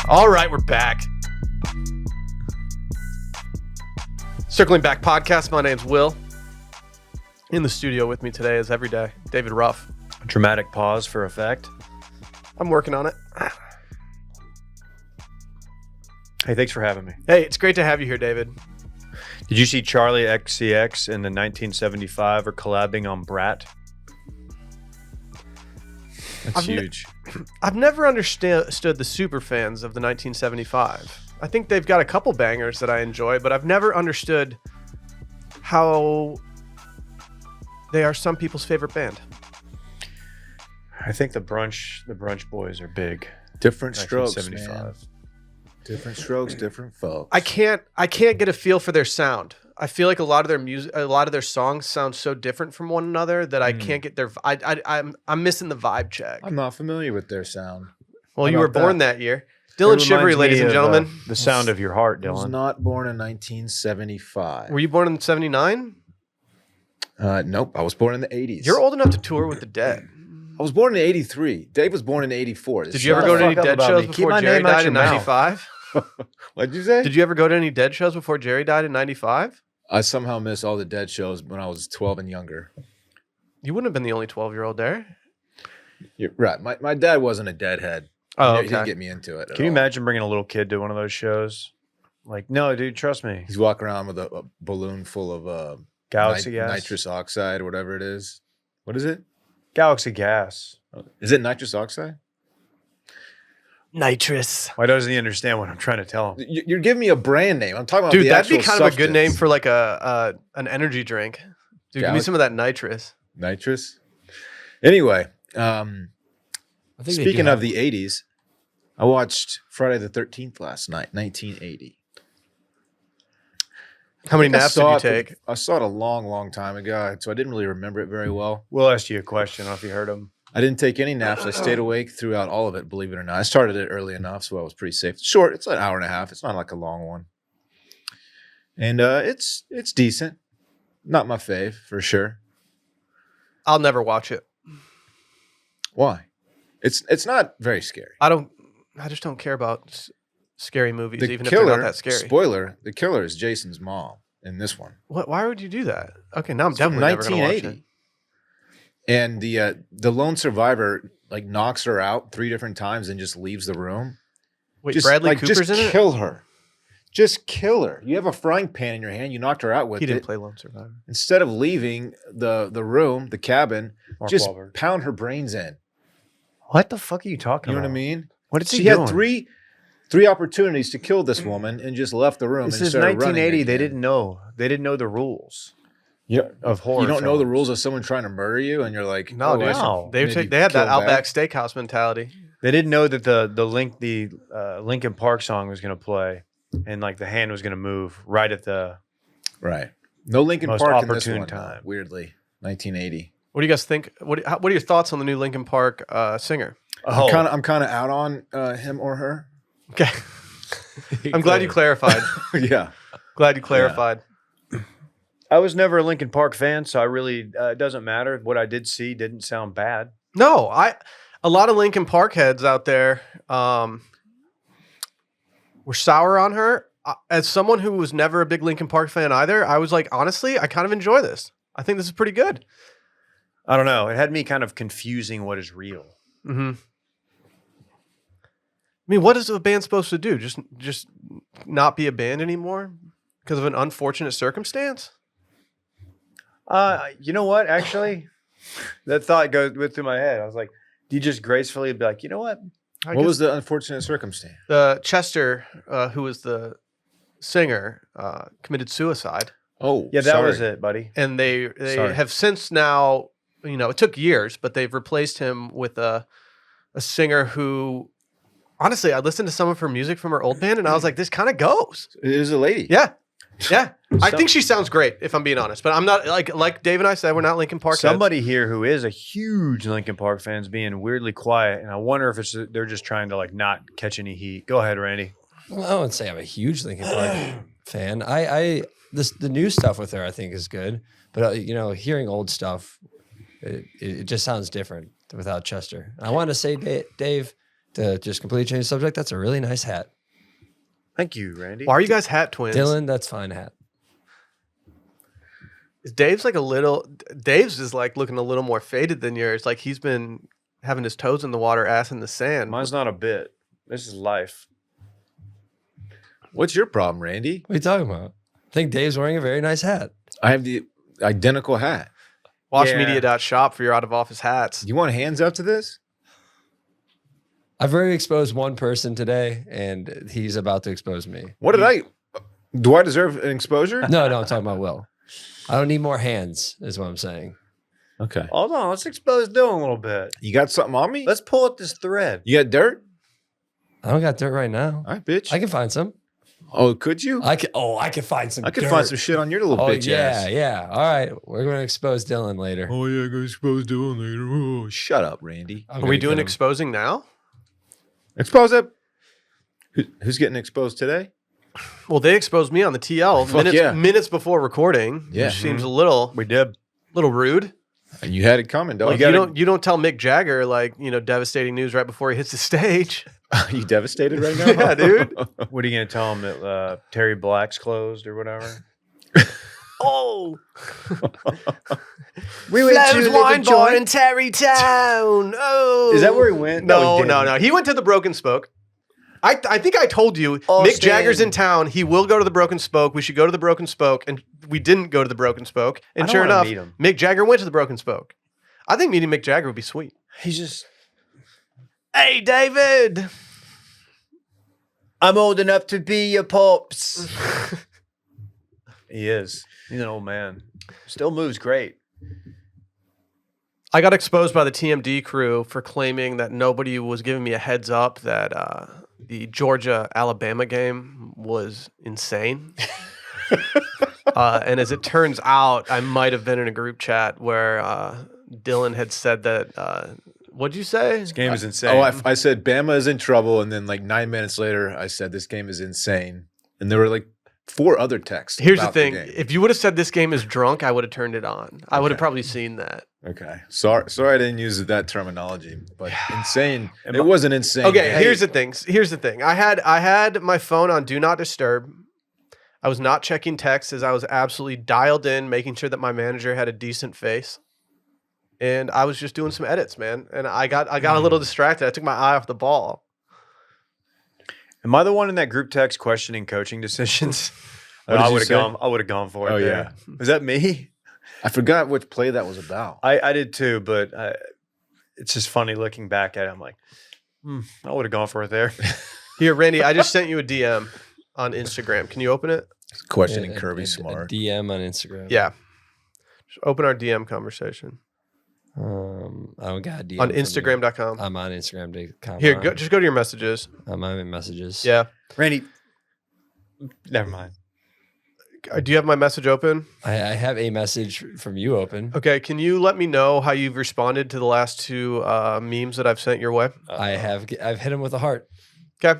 All right, we're back. Circling Back podcast. My name's Will. In the studio with me today is every day David Ruff. Dramatic pause for effect. I'm working on it. Hey, thanks for having me. Hey, it's great to have you here, David. Did you see Charlie XCX in the 1975 or collabing on Brat? That's huge. I've never understood the super fans of the 1975. I think they've got a couple bangers that I enjoy, but I've never understood how they are some people's favorite band. I think the brunch boys are big. Different strokes, man. Different strokes, different folks. I can't get a feel for their sound. I feel like a lot of their music, a lot of their songs sound so different from one another that I can't get their. I'm missing the vibe check. I'm not familiar with their sound. Well, you were born that year. Dylan Shivery, ladies and gentlemen. The sound of your heart, Dylan. I was not born in 1975. Were you born in 79? Nope, I was born in the 80s. You're old enough to tour with the Dead. I was born in 83. Dave was born in 84. Did you ever go to any Dead shows before Jerry died in 95? What'd you say? Did you ever go to any Dead shows before Jerry died in 95? I somehow missed all the Dead shows when I was 12 and younger. You wouldn't have been the only 12-year-old there. You're right. My dad wasn't a Deadhead. Oh, He didn't get me into it. Can you imagine bringing a little kid to one of those shows? Like, no, dude, trust me. He's walking around with a balloon full of Galaxy gas? nitrous oxide or whatever it is. What is it? Galaxy gas. Is it nitrous oxide? Nitrous. Why doesn't he understand what I'm trying to tell him? You're giving me a brand name. I'm talking about Dude, the that'd be actual kind of a good substance. name for like an energy drink. Dude, give me some of that nitrous. Nitrous. Anyway, I think speaking of the 80s, I watched Friday the 13th last night, 1980. How many naps did you take? I saw it a long, long time ago, so I didn't really remember it very well. We'll ask you a question. I don't know if you heard him. I didn't take any naps. I stayed awake throughout all of it, believe it or not. I started it early enough, so I was pretty safe. Short, it's an hour and a half. It's not like a long one. And it's decent. Not my fave, for sure. I'll never watch it. Why? It's not very scary. I just don't care about scary movies, The even if killer, they're not that scary. Spoiler, the killer is Jason's mom in this one. What? Why would you do that? Okay, now I'm It's from definitely never going to watch it. And the lone survivor like knocks her out 3 different times and just leaves the room. Wait, Just, Bradley like, Cooper's just in it? kill her. Just kill her. You have a frying pan in your hand. You knocked her out with He didn't it. play Lone Survivor. Instead of leaving the room, the cabin, Mark just Wahlberg. pound her brains in. What the fuck are you talking You know about? what I mean? What is he She doing? had three opportunities to kill this woman and just left the room. This and is started running 1980. They again. didn't know. They didn't know the rules Yeah, of horror. you don't know the films. rules of someone trying to murder you, and you're like, No, oh, dude. I should maybe They had that kill Outback back. Steakhouse mentality. They didn't know that the Linkin Park song was going to play, and like the hand was going to move right at the. Right. No Linkin Most Park in this opportune one. time. Weirdly, 1980. What do you guys think? What are your thoughts on the new Linkin Park singer? Oh, I'm kind of out on him or her. Okay. I'm glad you clarified. Yeah. Glad you clarified. I was never a Linkin Park fan, so I really it doesn't matter. What I did see didn't sound bad. No, a lot of Linkin Park heads out there were sour on her. As someone who was never a big Linkin Park fan either, I was like, honestly, I kind of enjoy this. I think this is pretty good. I don't know. It had me kind of confusing what is real. Mm-hmm. I mean, what is a band supposed to do? Just not be a band anymore because of an unfortunate circumstance? You know what? Actually, that thought went through my head. I was like, do you just gracefully be like, you know what? What was the unfortunate circumstance? Chester, who was the singer, committed suicide, Oh, Yeah, that sorry. was it, buddy. and they Sorry. have since now, it took years, but they've replaced him with a singer who, honestly, I listened to some of her music from her old band, and I was like, this kind of goes. It was a lady. Yeah. I think she sounds great, if I'm being honest. But I'm not like Dave and I said, we're not Linkin Park heads. Somebody here who is a huge Linkin Park fan is being weirdly quiet, and I wonder if they're just trying to like not catch any heat. Go ahead, Randy. Well, I wouldn't say I'm a huge Linkin Park fan. The new stuff with her I think is good, but hearing old stuff, it just sounds different. without Chester. I want to say, Dave, to just completely change the subject, that's a really nice hat. Thank you, Randy. Why are you guys hat twins? Dylan, that's fine hat. Dave's is like looking a little more faded than yours. Like he's been having his toes in the water, ass in the sand. Mine's not a bit. This is life. What's your problem, Randy? What are you talking about? I think Dave's wearing a very nice hat. I have the identical hat. Washmedia.shop for your out of office hats. You want hands up to this? I've already exposed one person today, and he's about to expose me. What did do I deserve an exposure? No, I'm talking about Will. I don't need more hands, is what I'm saying. Okay. Hold on. Let's expose Dylan a little bit. You got something on me? Let's pull up this thread. You got dirt? I don't got dirt right now. All right, bitch. I can find some. Oh, could you? I can find some. I could dirt. find some shit on your little bitch ass. Yeah. All right, we're gonna expose Dylan later. Oh yeah, gonna expose Dylan later. Oh, shut up, Randy. I'm Are gonna we get doing him. exposing now? Expose it. Who's getting exposed today? Well, they exposed me on the TL minutes before recording. Yeah. Which seems a little We did. rude. And you had it coming, dog. Like you don't tell Mick Jagger devastating news right before he hits the stage. Are you devastated right now? Yeah, dude. What are you going to tell him that Terry Black's closed or whatever? Oh, We went Flo's Wine Bar in Terrytown. Oh, Is that where he went? No, he no, didn't. no. He went to the Broken Spoke. I think I told you, Austin. Mick Jagger's in town. He will go to the Broken Spoke. We should go to the Broken Spoke. And we didn't go to the Broken Spoke. And I don't sure wanna enough, meet him. Mick Jagger went to the Broken Spoke. I think meeting Mick Jagger would be sweet. He's just... Hey, David. I'm old enough to be your pops. He is. He's an old man. Still moves great. I got exposed by the TMD crew for claiming that nobody was giving me a heads up that the Georgia-Alabama game was insane. And as it turns out, I might have been in a group chat where Dylan had said that. What'd you say? This game is insane. Oh, I said Bama is in trouble, and then like 9 minutes later, I said this game is insane, and there were like 4 other texts. Here's the about thing: game. if you would have said this game is drunk, I would have turned it on. I would have probably seen that. Okay, sorry, I didn't use that terminology, but insane. It wasn't insane. Okay, game. here's the thing. I had my phone on Do Not Disturb. I was not checking texts as I was absolutely dialed in, making sure that my manager had a decent face. And I was just doing some edits, man. And I got a little distracted. I took my eye off the ball. Am I the one in that group text questioning coaching decisions? What did I you would have say? gone. I would have gone for it. Oh, there. Was that me? I forgot which play that was about. I did too, but it's just funny looking back at it. I'm like, I would have gone for it there. Here, Randy, I just sent you a DM on Instagram. Can you open it? Questioning A- Kirby a Smart. DM on Instagram. Yeah. Just open our DM conversation I don't got a DM on from you. Instagram.com. I'm on Instagram.com. Here, just go to your messages. I'm in messages. Yeah. Randy, never mind. Do you have my message open? I have a message from you open. Okay. Can you let me know how you've responded to the last 2 memes that I've sent your way? I've hit him with a heart. Okay.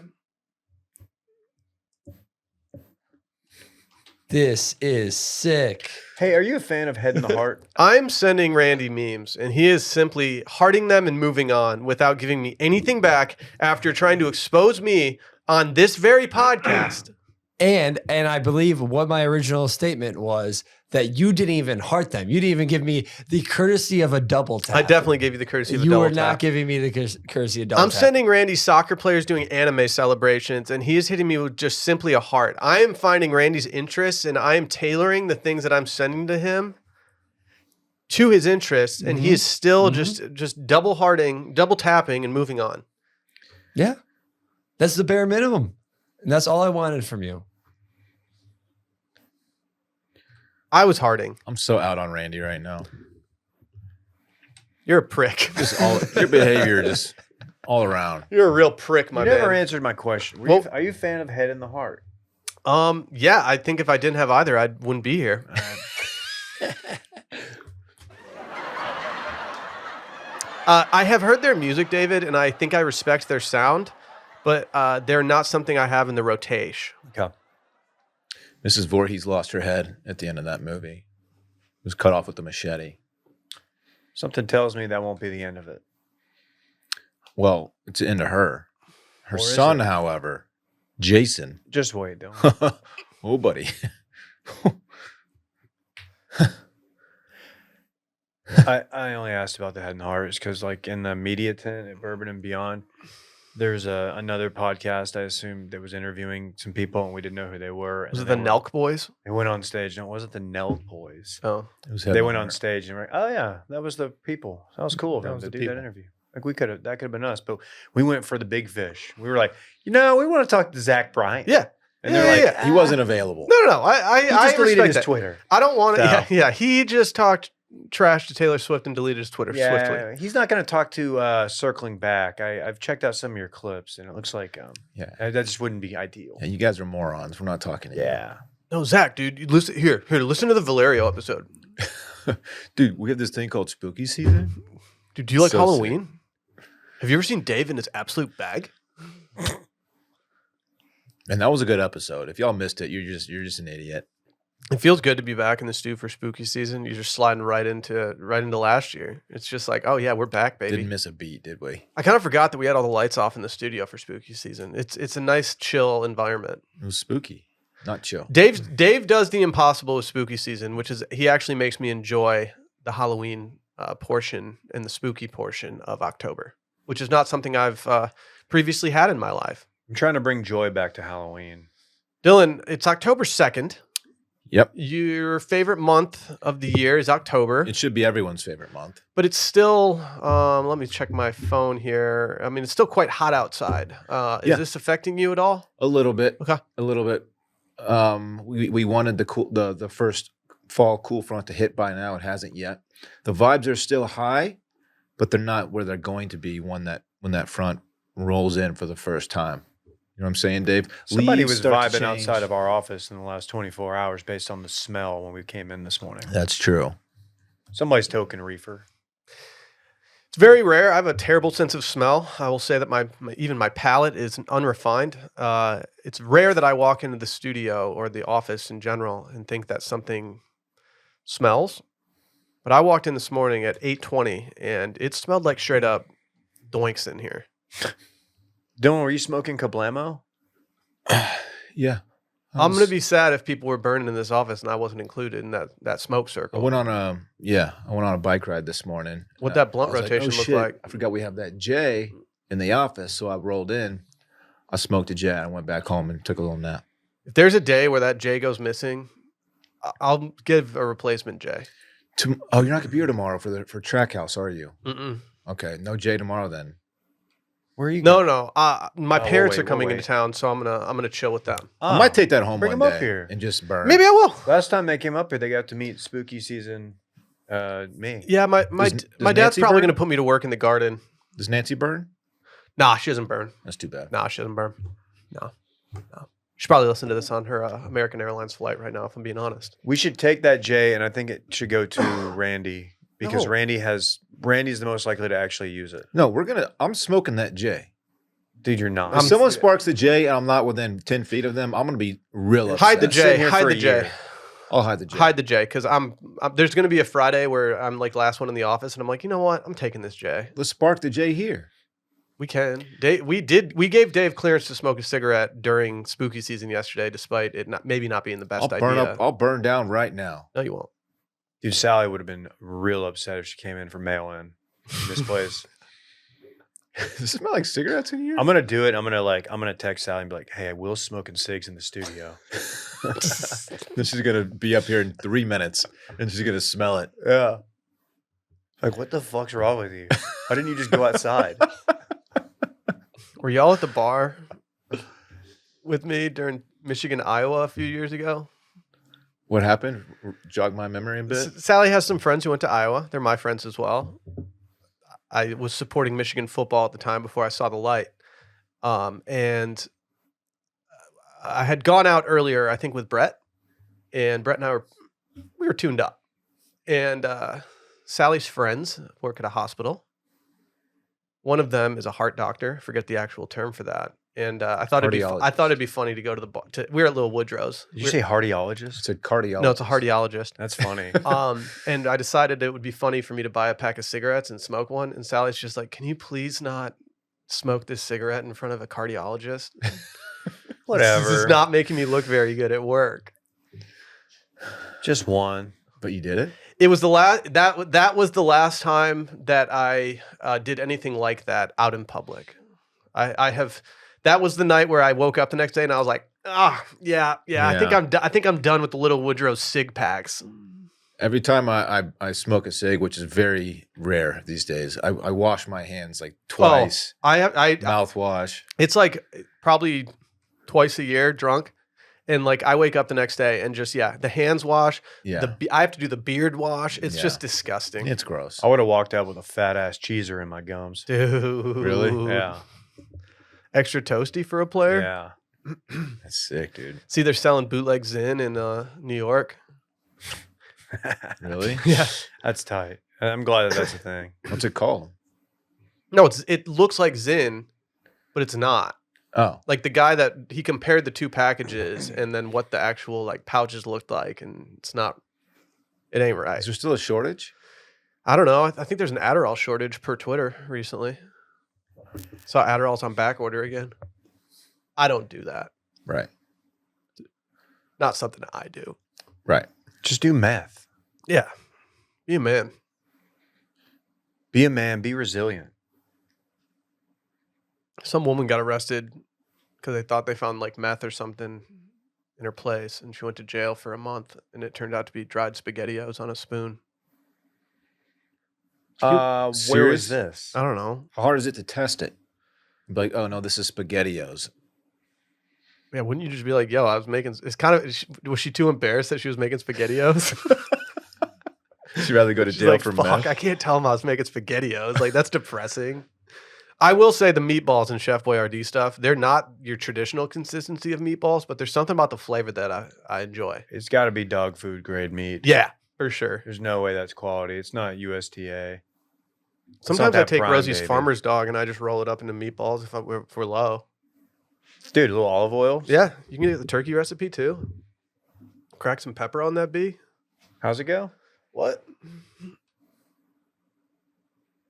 This is sick. Hey, are you a fan of Head in the Heart? I'm sending Randy memes, and he is simply hearting them and moving on without giving me anything back after trying to expose me on this very podcast. And I believe what my original statement was that you didn't even heart them. You didn't even give me the courtesy of a double tap. I definitely gave you the courtesy of a You double were not tap. giving me the courtesy of double I'm tap. sending Randy soccer players doing anime celebrations, and he is hitting me with just simply a heart. I am finding Randy's interests, and I am tailoring the things that I'm sending to him to his interests, and he is still just double tapping, and moving on. Yeah. That's the bare minimum. And that's all I wanted from you. I was hearting. I'm so out on Randy right now. You're a prick. Just all your behavior, just all around. You're a real prick, my You never man. answered my question. Well- Are you a fan of Head in the Heart? Yeah, I think if I didn't have either, I wouldn't be here. I have heard their music, David, and I think I respect their sound, but they're not something I have in the rotation. Okay. Mrs. Voorhees lost her head at the end of that movie. It was cut off with a machete. Something tells me that won't be the end of it. Well, it's into her. Her Or is son, it? however, Jason. Just wait, Dylan. Oh, buddy. I only asked about the Head and Hearts because, like, in the media tent at Bourbon and Beyond, there's another podcast, I assume, that was interviewing some people, and we didn't know who they were. Was it and the they were- Nelk Boys? They went on stage. No, it wasn't the Nelk Boys. Oh, It was They went on stage and were like, "Oh yeah, that was the people. That was cool of That them was to the do that people." interview. Like that could have been us, but we went for the big fish. We were like, we want to talk to Zach Bryant. yeah. and Yeah, they're like, yeah, He wasn't available. No. He I just deleted respect his that. Twitter. I don't want to. So- Yeah. He just talked trash to Taylor Swift and deleted his Twitter swiftly. Yeah, he's not going to talk to circling back. I've checked out some of your clips, and it looks like Yeah. that just wouldn't be ideal. Yeah, you guys are morons. We're not talking to you. Yeah. No, Zach, dude, you listen here. Listen to the Valerio episode. Dude, we have this thing called Spooky Season. Dude, do you like So Halloween? Have you ever seen Dave in his absolute bag? And that was a good episode. If y'all missed it, you're just an idiot. It feels good to be back in the stew for spooky season. You're just sliding right into last year. It's just like, oh yeah, we're back, baby. Didn't miss a beat, did we? I kind of forgot that we had all the lights off in the studio for spooky season. It's a nice chill environment. It was spooky, not chill. Dave does the impossible with spooky season, which is he actually makes me enjoy the Halloween portion and the spooky portion of October, which is not something I've previously had in my life. I'm trying to bring joy back to Halloween. Dylan, it's October 2nd. Yep. Your favorite month of the year is October, It should be everyone's favorite month. but it's still, let me check my phone here. I mean, it's still quite hot outside. Is Yeah. this affecting you at all? A little bit. Okay. A little bit. We wanted the first fall cool front to hit by now. It hasn't yet. The vibes are still high, but they're not where they're going to be when that front rolls in for the first time. You know what I'm saying, Dave? Somebody Leaves was start to vibing outside change. of our office in the last 24 hours based on the smell when we came in this morning. That's true. Somebody's token reefer. It's very rare. I have a terrible sense of smell. I will say that even my palate is unrefined. It's rare that I walk into the studio or the office in general and think that something smells. But I walked in this morning at 8:20 and it smelled like straight up doinks in here. Dylan, were you smoking Kablamo? Yeah. I'm going to be sad if people were burning in this office and I wasn't included in that smoke I circle. went on a bike ride this morning. What and that blunt I was rotation looked shit, like. I forgot we have that J in the office, so I rolled in. I smoked a J. I went back home and took a little nap. If there's a day where that J goes missing, I'll give a replacement J. Oh, you're not gonna be here tomorrow for Track House, are you? Mm-mm. Okay, no J tomorrow then. Where are you? No. My we'll parents wait, are coming we'll into wait. town, so I'm gonna chill with them. I might take that home Bring one him day up here. and just burn. Maybe I will. Last time they came up here, they got to meet Spooky Season. Me. Yeah, my Does dad's Nancy probably burn? gonna put me to work in the garden. Does Nancy burn? Nah, she doesn't burn. That's too bad. Nah, she doesn't burn. No. She should probably listen to this on her American Airlines flight right now, if I'm being honest. We should take that J, and I think it should go to Randy because No. Randy's the most likely to actually use it. No, I'm smoking that J. Dude, you're not. If someone sparks the J and I'm not within 10 feet of them, I'm gonna be real upset. Hide the sitting J. here Hide for the a J. year. I'll hide the J. Hide the J, because there's gonna be a Friday where I'm like last one in the office, and I'm like, you know what? I'm taking this J. Let's spark the J here. We can. We gave Dave clearance to smoke a cigarette during spooky season yesterday, despite it maybe not being the best idea. I'll burn down right now. No, you won't. Dude, Sally would have been real upset if she came in for mail in this place. Does it smell like cigarettes in here? I'm gonna do it. I'm gonna text Sally and be like, "Hey, I will smoking cigs in the studio." This is gonna be up here in 3 minutes, and she's gonna smell it. Yeah. Like, what the fuck's wrong with you? Why didn't you just go outside? Were y'all at the bar with me during Michigan, Iowa a few years ago? What happened? Jog my memory a bit. Sally has some friends who went to Iowa. They're my friends as well. I was supporting Michigan football at the time before I saw the light. And I had gone out earlier, I think, with Brett. And Brett and I were tuned up. And Sally's friends work at a hospital. One of them is a heart doctor. Forget the actual term for that. And I thought it'd be funny to go to the bar. We were at Little Woodrow's. Did you say cardiologist? It's a cardiologist. No, it's a cardiologist. That's funny. And I decided it would be funny for me to buy a pack of cigarettes and smoke one. And Sally's just like, "Can you please not smoke this cigarette in front of a cardiologist. Whatever. This is not making me look very good at work. Just one. But you did it? It was the last that was the last time that I did anything like that out in public. I have that was the night where I woke up the next day and I was like, yeah. I think I'm done with the Little Woodrow cig packs. Every time I smoke a cig, which is very rare these days, I wash my hands like twice. I Mouthwash. It's like probably twice a year drunk. And like I wake up the next day and just the hands wash. Yeah. I have to do the beard wash. It's Yeah. just disgusting. It's gross. I would have walked out with a fat ass cheeser in my gums. Dude. Really? Yeah. Extra toasty for a player? Yeah. That's sick, dude. See, they're selling bootleg Zin in New York. Really? Yeah. That's tight. I'm glad that's a thing. What's it called? No, it looks like Zin, but it's not. Oh. Like the guy that he compared the two packages and then what the actual like pouches looked like, and it ain't right. Is there still a shortage? I don't know. I think there's an Adderall shortage per Twitter recently. Saw Adderall's on back order again. I don't do that. Right. Not something I do. Right. Just do meth. Yeah. Be a man. Be a man. Be resilient. Some woman got arrested because they thought they found like meth or something in her place, and she went to jail for a month, and it turned out to be dried SpaghettiOs on a spoon. Where serious? is this? I don't know. How hard is it to test it? Be like, oh no, this is SpaghettiOs. Yeah, wouldn't you just be like, yo, I was making, was she too embarrassed that she was making SpaghettiOs? She'd rather go to She's jail like, for fuck, meth. I can't tell him I was making SpaghettiOs. Like, that's depressing. I will say the meatballs and Chef Boyardee stuff, they're not your traditional consistency of meatballs, but there's something about the flavor that I enjoy. It's got to be dog food grade meat. Yeah, for sure. There's no way that's quality. It's not USDA. Sometimes I that take prime, Rosie's baby. Farmer's Dog and I just roll it up into meatballs if we're low. Dude, a little olive oil. Yeah, you can get the turkey recipe too. Crack some pepper on that bee. How's it go? What?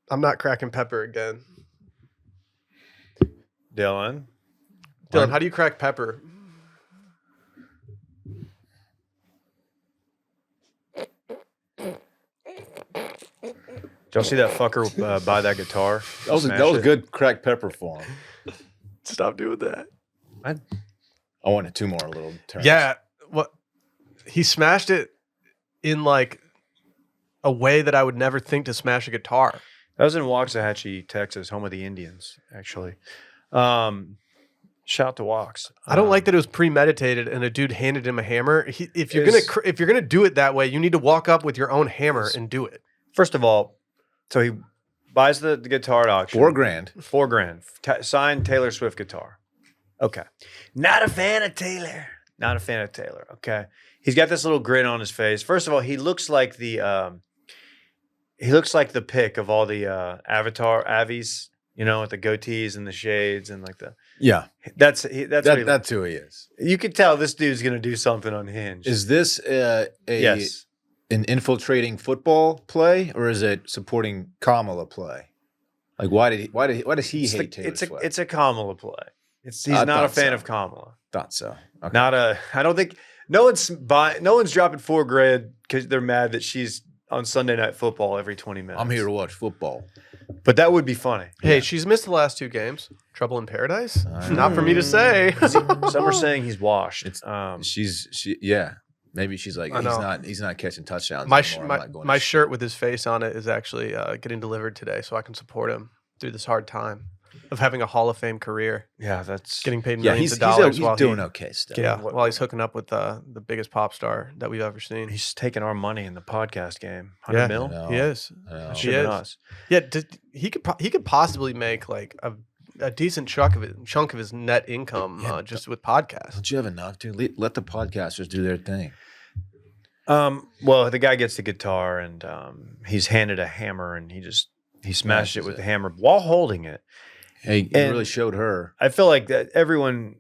I'm not cracking pepper again. Dylan. Dylan, how do you crack pepper? Did y'all see that fucker buy that guitar? That was Smash it? good cracked pepper for him. Stop doing that. I wanted two more little turns. Yeah, what he smashed it in like a way that I would never think to smash a guitar. That was in Waxahachie, Texas, home of the Indians, actually. Shout to Wax. I don't like that it was premeditated and a dude handed him a hammer. If you're gonna do it that way, you need to walk up with your own hammer and do it. First of all, so he buys the guitar at auction. $4,000. $4,000. Signed Taylor Swift guitar. Okay. Not a fan of Taylor. Not a fan of Taylor. Okay. He's got this little grin on his face. First of all, he looks like the pick of all the Avatar Avies, you know, with the goatees and the shades and like the Yeah. that's what he That's who he is. You could tell this dude's gonna do something unhinged. Is this yes. an infiltrating football play, or is it supporting Kamala play? Like, why does he hate Taylor Swift? It's a Kamala play. He's I not a thought fan so. of Kamala. Thought so. Okay. I don't think no one's dropping $4,000 because they're mad that she's on Sunday Night Football every 20 minutes. I'm here to watch football. But that would be funny. Hey, she's missed the last 2 games. Trouble in Paradise? Not for me to say. Some are saying he's washed. Yeah. Maybe she's like, I know. he's not catching touchdowns my anymore. I'm not going my to shirt with his face on it is actually getting delivered today, so I can support him through this hard time of having a Hall of Fame career, Yeah, that's getting paid Yeah, millions he's of dollars while doing okay still. Yeah, What- while he's hooking up with the biggest pop star that we've ever seen. he's taking our money in the podcast game. Yeah. 100 mil. No. He is. No. Should have been is. us. Yeah, he could possibly make like a decent chunk of his net income just with podcasts. Don't you have enough, dude? Let the podcasters do their thing. Well, the guy gets the guitar and he's handed a hammer and he smashed Smashes it with it. the hammer while holding it. Hey, you And- really showed her. I feel like that everyone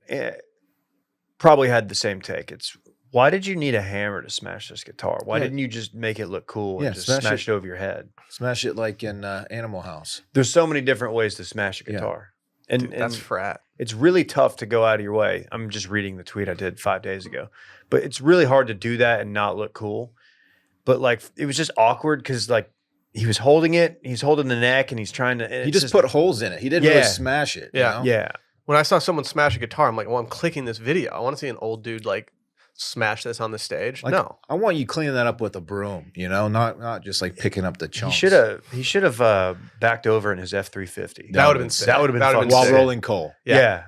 probably had the same take. It's why did you need a hammer to smash this guitar? Why Yeah. didn't you just make it look cool Yeah, and just smash smash it over your head? Smash it like in Animal House. There's so many different ways to smash a Yeah. guitar. And, Dude, that's and frat. it's really tough to go out of your way. I'm just reading the tweet I did 5 days ago, but it's really hard to do that and not look cool. But like, it was just awkward because like he was holding it, he's holding the neck, and he's trying to. And He it's just put holes in it. He didn't really smash it. you Yeah. know? yeah. When I saw someone smash a guitar, I'm like, well, I'm clicking this video. I want to see an old dude like smash this on the stage. Like, No. I want you cleaning that up with a broom, not just like picking up the He chunks. should have backed over in his F-350. That would've been sick. That would have been That would've fucking been while sick. rolling coal. Yeah.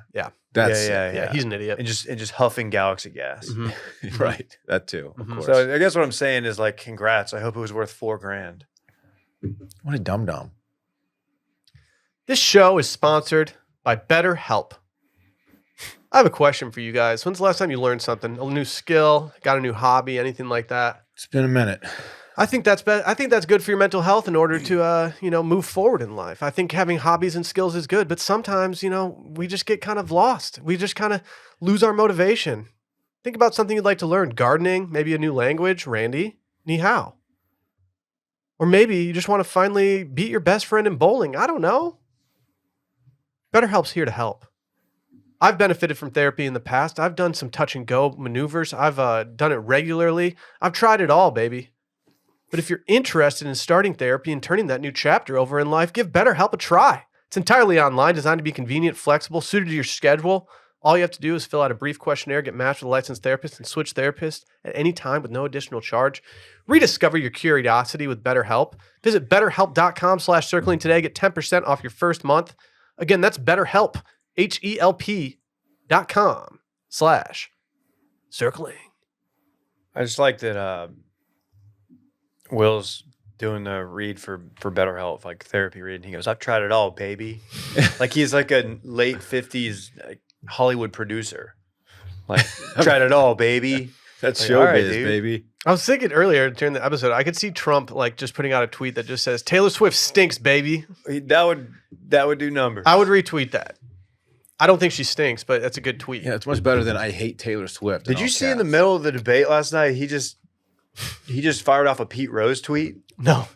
That's Yeah, he's an idiot. And just huffing Galaxy gas. Mhm. right. That too, of Mhm. course. So I guess what I'm saying is like, congrats. I hope it was worth $4,000. What a dum dum. This show is sponsored by BetterHelp. I have a question for you guys. When's the last time you learned something? A new skill, got a new hobby, anything like that? It's been a minute. I think that's good for your mental health in order to move forward in life. I think having hobbies and skills is good, but sometimes, we just get kind of lost. We just kind of lose our motivation. Think about something you'd like to learn. Gardening, maybe a new language, Randy, ni hao. Or maybe you just want to finally beat your best friend in bowling. I don't know. BetterHelp's here to help. I've benefited from therapy in the past. I've done some touch and go maneuvers. I've done it regularly. I've tried it all, baby. But if you're interested in starting therapy and turning that new chapter over in life, give BetterHelp a try. It's entirely online, designed to be convenient, flexible, suited to your schedule. All you have to do is fill out a brief questionnaire, get matched with a licensed therapist, and switch therapists at any time with no additional charge. Rediscover your curiosity with BetterHelp. Visit BetterHelp.com/circling today. Get 10% off your first month. Again, that's BetterHelp, HELP.com/circling. I just like that Will's doing the read for BetterHelp, like therapy read, and he goes, "I've tried it all, baby." Like he's like a late 50s Hollywood producer. Like, tried it all, baby. That's Like, all right, showbiz, dude. baby. I was thinking earlier during the episode, I could see Trump like just putting out a tweet that just says, "Taylor Swift stinks, baby." That would do numbers. I would retweet that. I don't think she stinks, but that's a good tweet. Yeah, it's much better than I hate Taylor Swift. Did you see in the middle of the debate last night? He just fired off a Pete Rose tweet. No.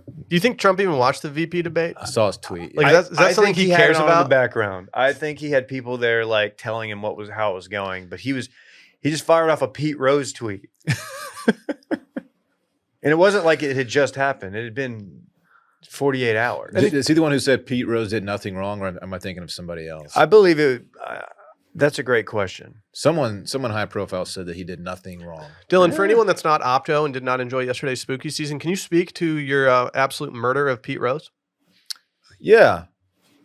Do you think Trump even watched the VP debate? I saw his tweet. Like, is that something he had cares it on about? in the background. I think he had people there like telling him how it was going, but he just fired off a Pete Rose tweet. And it wasn't like it had just happened. It had been 48 hours. Is he the one who said Pete Rose did nothing wrong, or am I thinking of somebody else? I believe it. That's a great question. Someone high profile said that he did nothing wrong. Dylan, for anyone that's not Opto and did not enjoy yesterday's spooky season, can you speak to your absolute murder of Pete Rose? Yeah.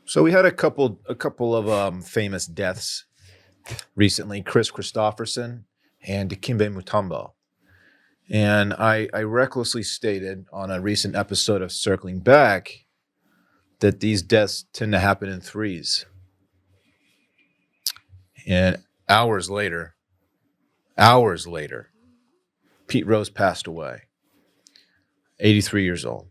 So we had a couple of famous deaths recently: Chris Christopherson and Dikembe Mutombo. And I recklessly stated on a recent episode of Circling Back that these deaths tend to happen in threes. And hours later, Pete Rose passed away. 83 years old.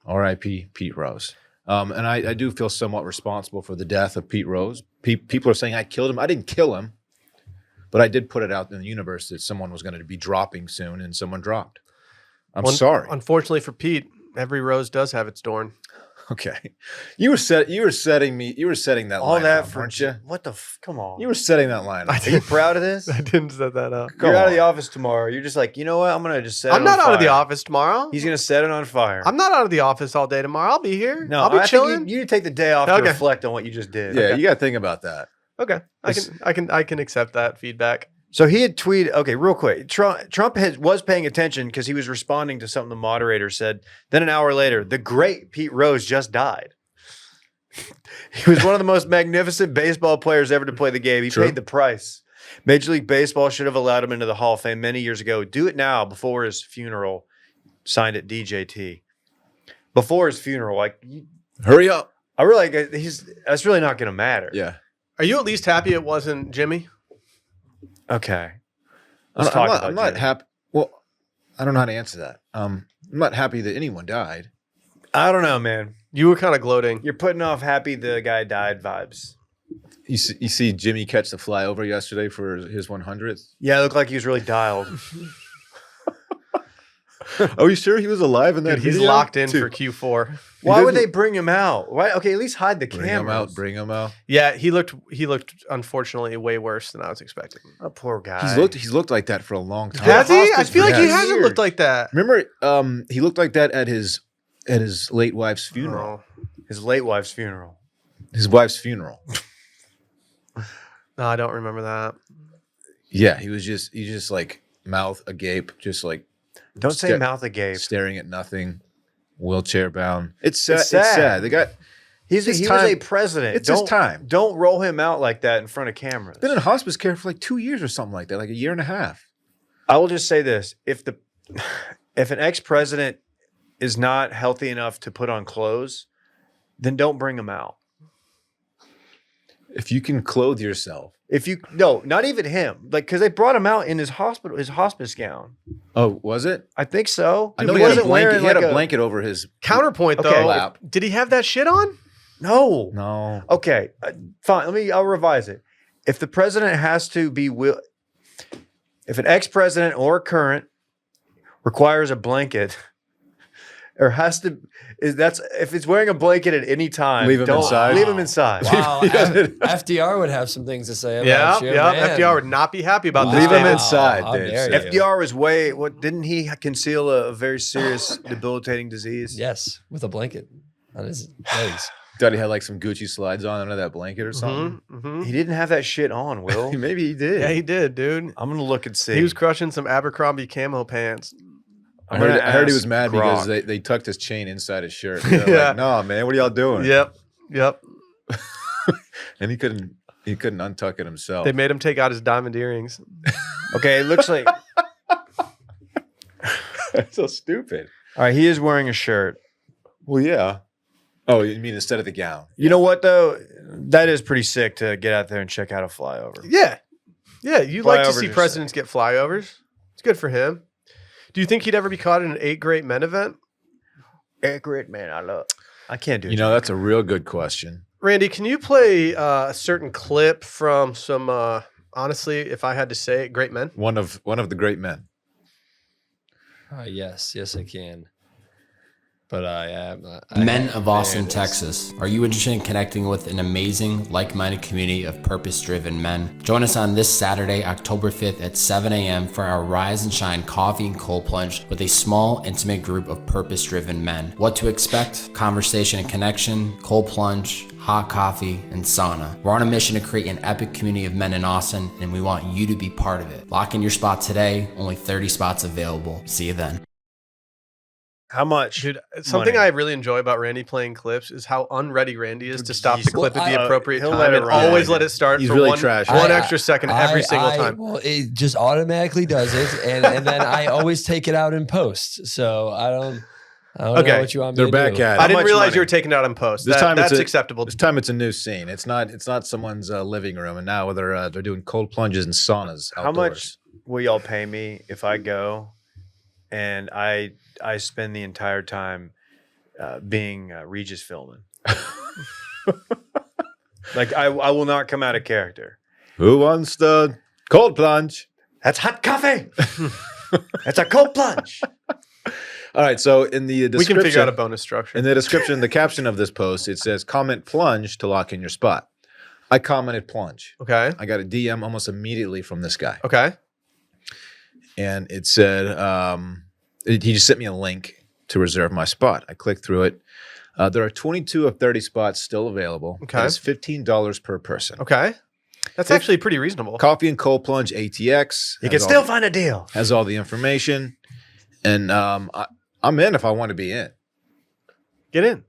R.I.P. Pete Rose. And I do feel somewhat responsible for the death of Pete Rose. People are saying I killed him. I didn't kill him. But I did put it out in the universe that someone was going to be dropping soon, and someone dropped. I'm sorry. Unfortunately for Pete, every rose does have its thorn. Okay, you were setting that All line that up, for weren't you? What the? Come on. You were setting that line up. Are you proud of this? I didn't set that up. You're Go out of the on. office tomorrow. You're just like, you know what? I'm gonna just set it I'm on not out of the fire. office tomorrow. He's gonna set it on fire. I'm not out of the office all day tomorrow. I'll be here. No, I'll be I chilling. think you need to take the day off to Okay. reflect on what you just did. Yeah, Okay. you got to think about that. Okay, I can accept that feedback. So he had tweeted, okay, real quick. Trump was paying attention because he was responding to something the moderator said. Then an hour later, the great Pete Rose just died. He was one of the most magnificent baseball players ever to play the game. He True. paid the price. Major League Baseball should have allowed him into the Hall of Fame many years ago. Do it now before his funeral. Signed at DJT. Before his funeral, like Hurry up. I really like. That's really not going to matter. Yeah. Are you at least happy it wasn't Jimmy? Okay. I'm not happy. Well, I don't know how to answer that. I'm not happy that anyone died. I don't know, man. You were kind of gloating. You're putting off happy the guy died vibes. You see Jimmy catch the flyover yesterday for his 100th. Yeah, it looked like he was really dialed. Are you sure he was alive in that Dude, he's video? locked in Dude, for Q4. Why would didn't- they bring him out? Why? Okay, at least hide the Bring him camera. out. Bring him out. Yeah, he looked unfortunately way worse than I was expecting. A poor guy. He's looked like that for a long time. Has he? I hospice feel like he Yes. hasn't looked like that. Remember, he looked like that at his late wife's funeral. Oh. His late wife's funeral. His wife's funeral. No, I don't remember that. Yeah, he just like mouth agape, just like Don't say Sta- mouth agape. staring at nothing, wheelchair bound. It's sad. It's sad. It's sad. They got He his was a time- president. it's his time. Don't roll him out like that in front of cameras. been in hospice care for like 2 years or something like that, like a year and a half. I will just say this: if an ex-president is not healthy enough to put on clothes, then don't bring him out. If you can clothe yourself. Not even him, like because they brought him out in his hospice gown. Oh, was it? I think so. I know He he had a wasn't blanket. wearing He had like a blanket over his. Counterpoint Okay. though, Lap. did he have that shit on? No. No. Okay, fine. I'll revise it. If the president has to be if an ex-president or current requires a blanket, or has to, if it's wearing a blanket at any time, Leave him inside? Leave him inside. Wow, Yeah. FDR would have some things to say about Yeah, you. yeah. man. FDR would not be happy about this. Leave him statement. inside, How Dave dare said. you. FDR was didn't he conceal a very serious debilitating disease? Yes, with a blanket on his legs. Thought he had like some Gucci slides on under that blanket or something. Mhm. He didn't have that shit on, Will. Maybe he did. Yeah, he did, dude. I'm gonna look and see. He was crushing some Abercrombie camo pants. I I'm heard, gonna I heard he was ask mad Grok. because they tucked his chain inside his shirt. They're Yeah. like, no, man, what are y'all doing? Yep. And he couldn't untuck it himself. They made him take out his diamond earrings. Okay, it looks like That's so stupid. all right. He is wearing a shirt. Well, yeah. Oh, you mean instead of the gown? You know what though? That is pretty sick to get out there and check out a flyover. Yeah. Yeah, you like to Flyovers see are presidents get flyovers. It's good for him. Do you think he'd ever be caught in an 8 great men event? Accurate, man. I can't do it. You know, that's a real good question. Randy, can you play a certain clip from some, honestly, if I had to say it, great men? One of the great men. Yes, I can. But Men of Austin, Texas. Are you interested in connecting with an amazing, like-minded community of purpose-driven men? Join us on this Saturday, October 5th at 7 a.m. for our Rise and Shine Coffee and Cold Plunge with a small, intimate group of purpose-driven men. What to expect? Conversation and connection, cold plunge, hot coffee, and sauna. We're on a mission to create an epic community of men in Austin, and we want you to be part of it. Lock in your spot today. Only 30 spots available. See you then. How much? Dude, something money. I really enjoy about Randy playing clips is how unready Randy is to stop the He's- clip at the Well, appropriate he'll time let it and run. always let it start He's for really one, trash. one I- extra second every single time. Well, it just automatically does it, and then I always take it out in post. So I don't Okay, know what you want me They're to back do. at I it. didn't much realize money? you were taking it out in post. This time it's That's a- acceptable. This time it's a new scene. It's not someone's living room, and now they're doing cold plunges and saunas outdoors. How much will y'all pay me if I go and I spend the entire time being Regis filming? Like I will not come out of character. Who wants the cold plunge? That's hot coffee. That's a cold plunge. All right. So in the we description, can figure out a bonus structure. in the description, the caption of this post, it says comment plunge to lock in your spot. I commented plunge. Okay. I got a DM almost immediately from this guy, Okay. and it said he just sent me a link to reserve my spot. I clicked through it. There are 22 of 30 spots still available. Okay. It's $15 per person. Okay. That's actually pretty reasonable. Coffee and cold plunge ATX. You has can all- still find a deal. has all the information, and I'm in if I want to be in Get in.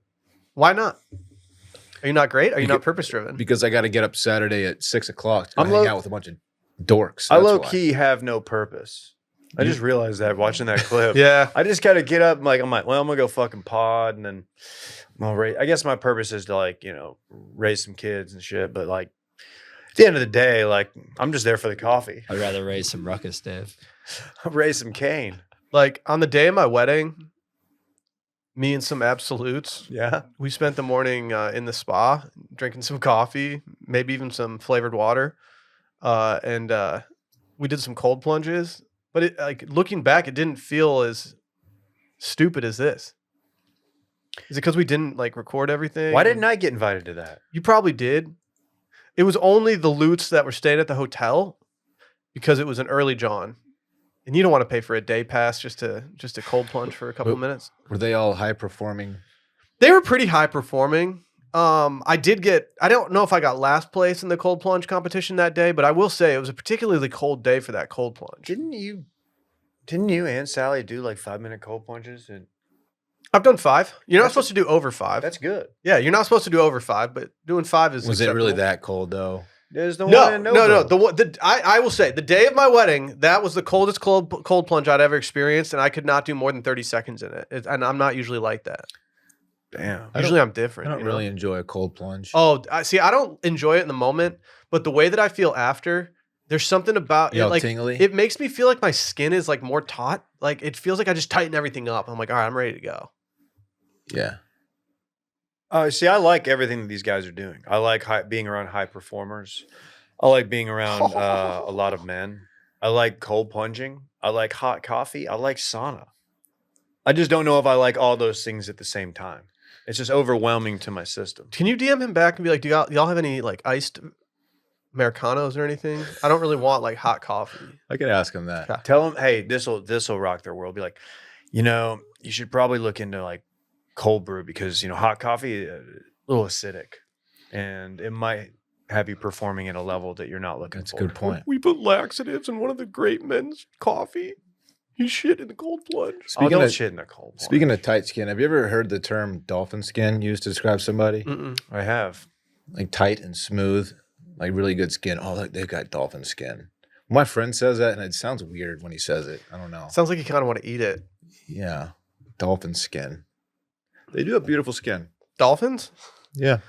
Why not? Are you not great? Are you not purpose driven? because I got to get up Saturday at 6 o'clock to I'm hang low- out with a bunch of dorks. I That's low why. key have no purpose. I just realized that watching that clip. Yeah. I just gotta get up. I'm like, well, I'm gonna go fucking pod, and then I guess my purpose is to raise some kids and shit. But like at the end of the day, like I'm just there for the coffee. I'd rather raise some ruckus, Dave. Raise some cane. Like on the day of my wedding, me and some absolutes, Yeah. we spent the morning in the spa drinking some coffee, maybe even some flavored water. And we did some cold plunges. But looking back, it didn't feel as stupid is this? Is it because we didn't like record everything? Why didn't I get invited to that? You probably did. It was only the Lutes that were staying at the hotel because it was an early John. And you don't want to pay for a day pass just to cold plunge for a couple of minutes. Were they all high performing? They were pretty high performing. I don't know if I got last place in the cold plunge competition that day, but I will say it was a particularly cold day for that cold plunge. Didn't you and Sally do like 5-minute cold plunges? And I've done 5. You're not supposed to do over 5. that's good. Yeah, you're not supposed to do over 5, but doing 5 is Was it really acceptable. that cold though? There's the No, one in no. Novo. I will say the day of my wedding, that was the coldest cold plunge I'd ever experienced, and I could not do more than 30 seconds in it. And I'm not usually like that. Damn. Usually I'm different. I don't you know? really enjoy a cold plunge. Oh, I don't enjoy it in the moment, but the way that I feel after, there's something about it, all like tingly? it makes me feel like my skin is like more taut. Like it feels like I just tighten everything up. I'm like, all right, I'm ready to go. Yeah. See, I like everything that these guys are doing. I like being around high performers. I like being around a lot of men. I like cold plunging. I like hot coffee. I like sauna. I just don't know if I like all those things at the same time. It's just overwhelming to my system. Can you DM him back and be like, do y'all have any like iced Americanos or anything? I don't really want like hot coffee. I could ask him that. Okay. Tell them, hey, this'll rock their world. Be like, you should probably look into like cold brew because hot coffee a little acidic, and it might have you performing at a level that you're not looking That's a for. good point. We put laxatives in one of the great men's coffee. He shit in the cold plunge. Speaking Don't of- shit in the cold. Speaking of tight skin, have you ever heard the term dolphin skin used to describe somebody? Mm-mm. I have. Like tight and smooth, like really good skin. Oh, look, they've got dolphin skin. My friend says that, and it sounds weird when he says it. I don't know. Sounds like you kind of want to eat it. Yeah, dolphin skin. They do have beautiful skin. Dolphins? Yeah,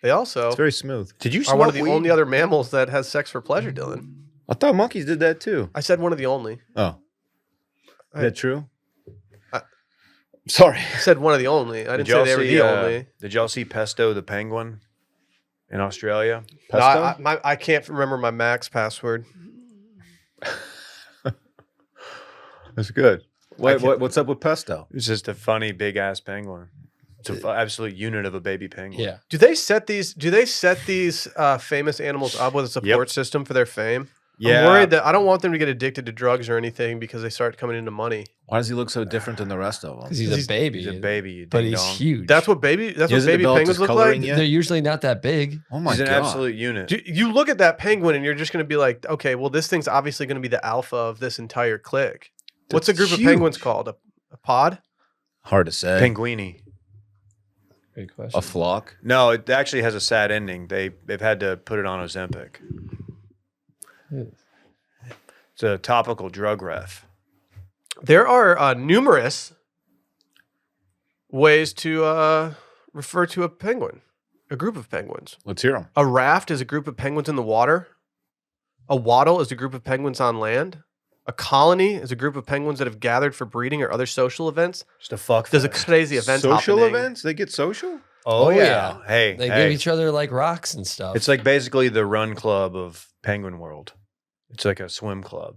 They also it's very smooth. Did you are smoke one of the weed? only other mammals that has sex for pleasure, Dylan. I thought monkeys did that too. I said one of the only. Oh, is that true? I- Sorry. I said one of the only. I didn't say they were the only. Did y'all see Pesto the penguin in Australia? No, Pesto? I can't remember my Max password. That's good. can't- What's up with pesto? It's just a funny big ass penguin. It's an absolute unit of a baby penguin. Yeah. Do they set these famous animals up with a support system for their fame? Yeah. I'm worried that I don't want them to get addicted to drugs or anything because they start coming into money. Why does he look so different than the rest of them? Because he's a baby. He's a baby. You But ding he's dong. huge. That's what baby He hasn't penguins developed his look coloring like. yet? They're usually not that big. Oh my He's an god! absolute unit. You look at that penguin and you're just going to be like, okay, well, this thing's obviously going to be the alpha of this entire clique. What's a That's group of huge. penguins called? A pod? Hard to say. Penguini. Good A question. flock. No, it actually has a sad ending. They've had to put it on Ozempic. It's a topical drug ref. There are numerous ways to refer to a penguin, a group of penguins. Let's hear them. A raft is a group of penguins in the water. A waddle is a group of penguins on land. A colony is a group of penguins that have gathered for breeding or other social events. Just a fuck. There's a fest. crazy event Social happening. events? They get social? Oh, Oh, yeah. yeah. Hey, They hey. give each other like rocks and stuff. It's like basically the run club of Penguin World. It's like a swim club,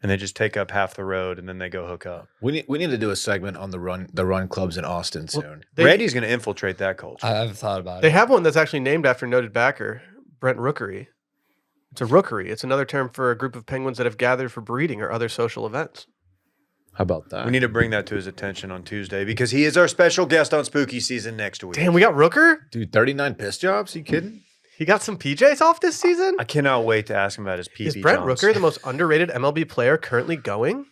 and they just take up half the road, and then they go hook up. We need to do a segment on the run clubs in Austin soon. Randy's going to infiltrate that culture. I've thought about They it. have one that's actually named after noted backer, Brent Rookery. It's a rookery. It's another term for a group of penguins that have gathered for breeding or other social events. How about that? We need to bring that to his attention on Tuesday because he is our special guest on Spooky Season next week. Damn, we got Rooker? Dude, 39 piss jobs? You kidding? He got some PJs off this season? I cannot wait to ask him about his PP Is Brent Johns. Rooker the most underrated MLB player currently going?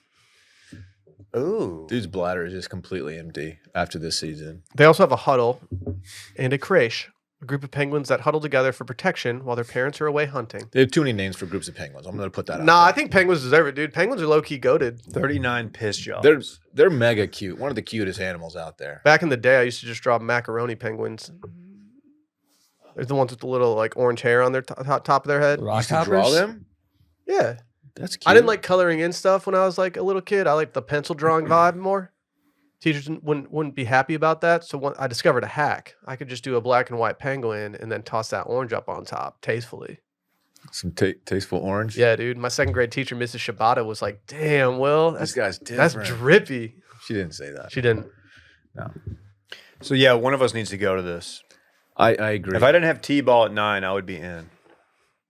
Ooh. Dude's bladder is just completely empty after this season. They also have a huddle and a creche, a group of penguins that huddle together for protection while their parents are away hunting. They have too many names for groups of penguins. I'm going to put that out Nah, there. I think penguins deserve it, dude. Penguins are low-key goated. 39 piss jobs. They're mega cute. One of the cutest animals out there. Back in the day, I used to just draw macaroni penguins. There's the ones with the little like orange hair on their top of their head. You Rock used to draw hoppers? them? Yeah. That's cute. I didn't like coloring in stuff when I was like a little kid. I liked the pencil drawing vibe more. Teachers wouldn't be happy about that. So I discovered a hack. I could just do a black and white penguin and then toss that orange up on top tastefully. Some tasteful orange. Yeah, dude. My second grade teacher, Mrs. Shibata, was like, "Damn, Will, This guy's different. that's drippy." She didn't say that. She didn't. No. So yeah, one of us needs to go to this. I agree. If I didn't have T-ball at 9, I would be in.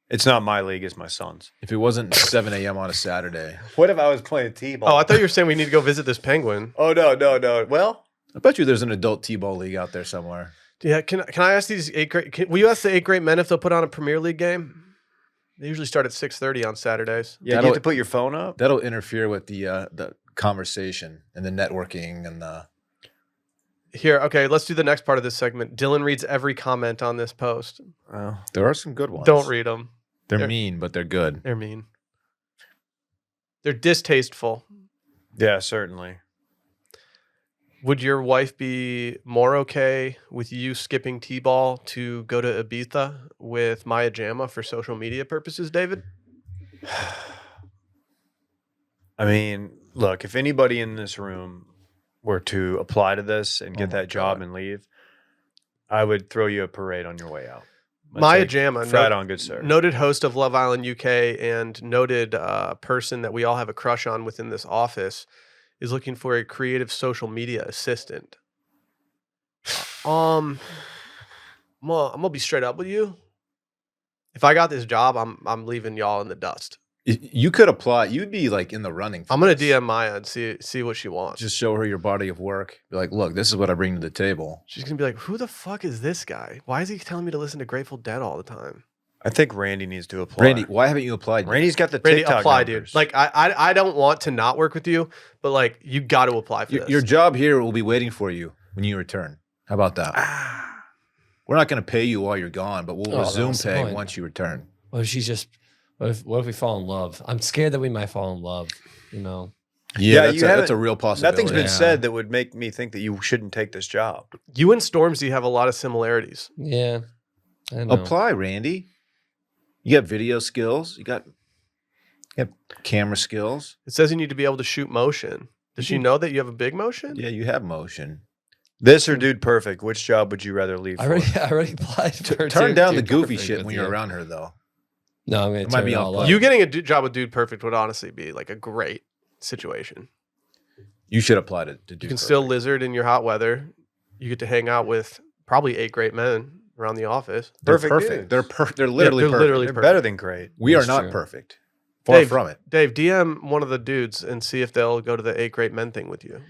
It's not my league; it's my son's. If it wasn't 7 a.m. on a Saturday, What if I was playing T-ball? Oh, I thought you were saying we need to go visit this penguin. Oh no. Well, I bet you there's an adult t-ball league out there somewhere. Yeah, can I ask these 8th grade? Will you ask the 8th grade men if they'll put on a Premier League game? They usually start at 6:30 on Saturdays. yeah, you have to put your phone up. That'll interfere with the conversation and the networking and the. Here, okay, let's do the next part of this segment. Dylan reads every comment on this post. Oh. There are some good ones. Don't read them. They're mean, but they're good. They're mean. They're distasteful. Yeah, certainly. Would your wife be more okay with you skipping T-ball to go to Ibiza with Maya Jama for social media purposes, David? I mean, look, if anybody in this room were to apply to this and get Oh my that job God. and leave, I would throw you a parade on your way out. I'd Maya say, Jama, frat on, good sir. noted host of Love Island UK and noted person that we all have a crush on within this office, is looking for a creative social media assistant. I'm gonna be straight up with you. If I got this job, I'm leaving y'all in the dust. You could apply. You'd be like in the running. For I'm gonna this. DM Maya and see what she wants. Just show her your body of work. Be like, look, this is what I bring to the table. She's gonna be like, "Who the fuck is this guy? Why is he telling me to listen to Grateful Dead all the time?" I think Randy needs to apply. Randy, why haven't you applied? Yet? Randy's got the Randy, TikTok apply, numbers. dude. Like, I don't want to not work with you, but like, you got to apply for this. Your job here will be waiting for you when you return. How about that? We're not going to pay you while you're gone, but we'll resume that's the pay point. once you return. What if she's just? What if we fall in love? I'm scared that we might fall in love. You know. Yeah, that's a real possibility. Nothing's been Yeah. said that would make me think that you shouldn't take this job. You and Stormzy have a lot of similarities. Yeah. I know. Apply, Randy. You got video skills. You got camera skills. It says you need to be able to shoot motion. Does she know that you have a big motion? Yeah, you have motion. This or Dude Perfect, which job would you rather leave I for? already applied for. Turn down the Dude goofy Perfect shit with when you. you're around her, though. No, I'm gonna It might turn be it off all putting. up. You getting a job with Dude Perfect would honestly be like a great situation. You should apply to do. You can still lizard in your hot weather. You get to hang out with probably 8 great men around the office. They're Perfect perfect. dudes. They're literally they're perfect. literally They're perfect. better than great. We are That's not true. perfect. Far Dave, from it. Dave, DM one of the dudes and see if they'll go to the 8 great men thing with you.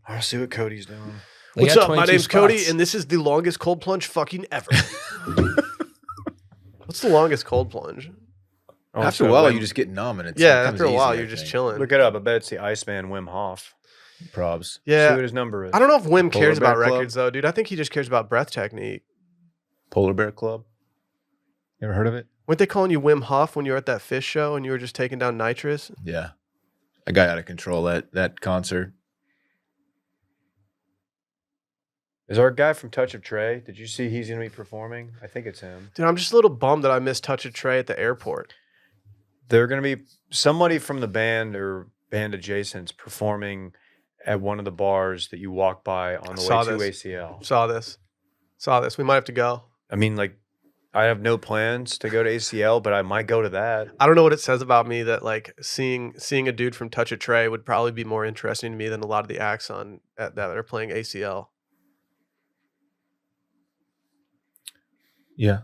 I'll see what Cody's doing. They What's got up? My 22 name's Cody, spots. and this is the longest cold plunge fucking ever. What's the longest cold plunge? Oh, After so a while, Wim- you just get numb, and it's Yeah, becomes after a while, easy, I you're just think. chilling. look it up. I bet it's the Iceman Wim Hof. Probs. See Yeah. what his number is. I don't know if Wim Polar cares about Bear Club? records, though, dude. I think he just cares about breath technique. Polar Bear Club. You ever heard of it? Weren't they calling you Wim Hof when you were at that fish show and you were just taking down nitrous? Yeah. I got out of control that concert. Is our guy from Touch of Trey? Did you see he's going to be performing? I think it's him. Dude, I'm just a little bummed that I missed Touch of Trey at the airport. They're going to be somebody from the band or band adjacent's performing at one of the bars that you walk by on the Saw way to this. ACL. Saw this. We might have to go. I mean, like, I have no plans to go to ACL, but I might go to that. I don't know what it says about me that like seeing a dude from Touch of Trey would probably be more interesting to me than a lot of the acts that are playing ACL. Yeah.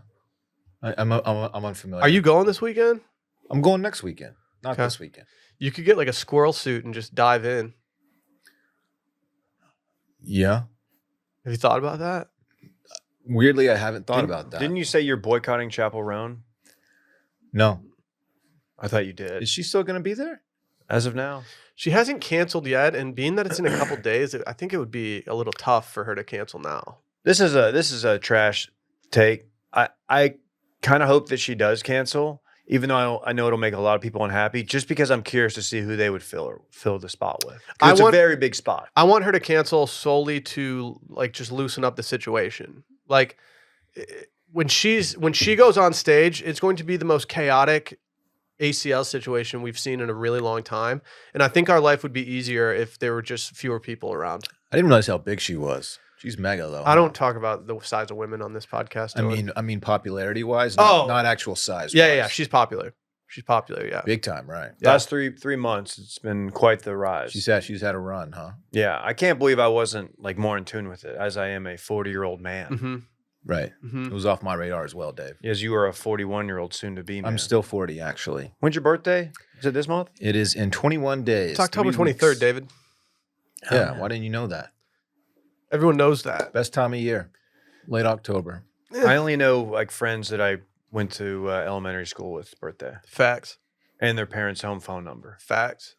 I'm unfamiliar. Are you going this weekend? I'm going next weekend. Not Okay. this weekend. You could get like a squirrel suit and just dive in. Yeah. Have you thought about that? Weirdly, I haven't thought about that. Didn't you say you're boycotting Chapel Roan? No. I thought you did. Is she still going to be there? As of now. She hasn't canceled yet, and being that it's in a couple days, I think it would be a little tough for her to cancel now. This is a trash take. I kind of hope that she does cancel, even though I know it'll make a lot of people unhappy, just because I'm curious to see who they would fill the spot with. 'Cause it's a very big spot. I want her to cancel solely to like just loosen up the situation. Like when she goes on stage, it's going to be the most chaotic ACL situation we've seen in a really long time. And I think our life would be easier if there were just fewer people around. I didn't realize how big she was. She's mega though. I don't talk about the size of women on this podcast. I mean popularity wise, Oh. not actual size. Yeah. She's popular. She's popular. Yeah. Big time, right? Yeah. Last three months, it's been quite the rise. She's had a run, huh? Yeah, I can't believe I wasn't like more in tune with it as I am a 40-year-old man. Mm-hmm. Right. Mm-hmm. It was off my radar as well, Dave. As you are a 41-year-old soon to be man. I'm still 40, actually. When's your birthday? Is it this month? It is in 21 days. It's October 3 23rd, weeks. David. Yeah. Why didn't you know that? Everyone knows that. Best time of year, late October. I only know like friends that I went to elementary school with birthday Facts. and their parents' home phone number. Facts.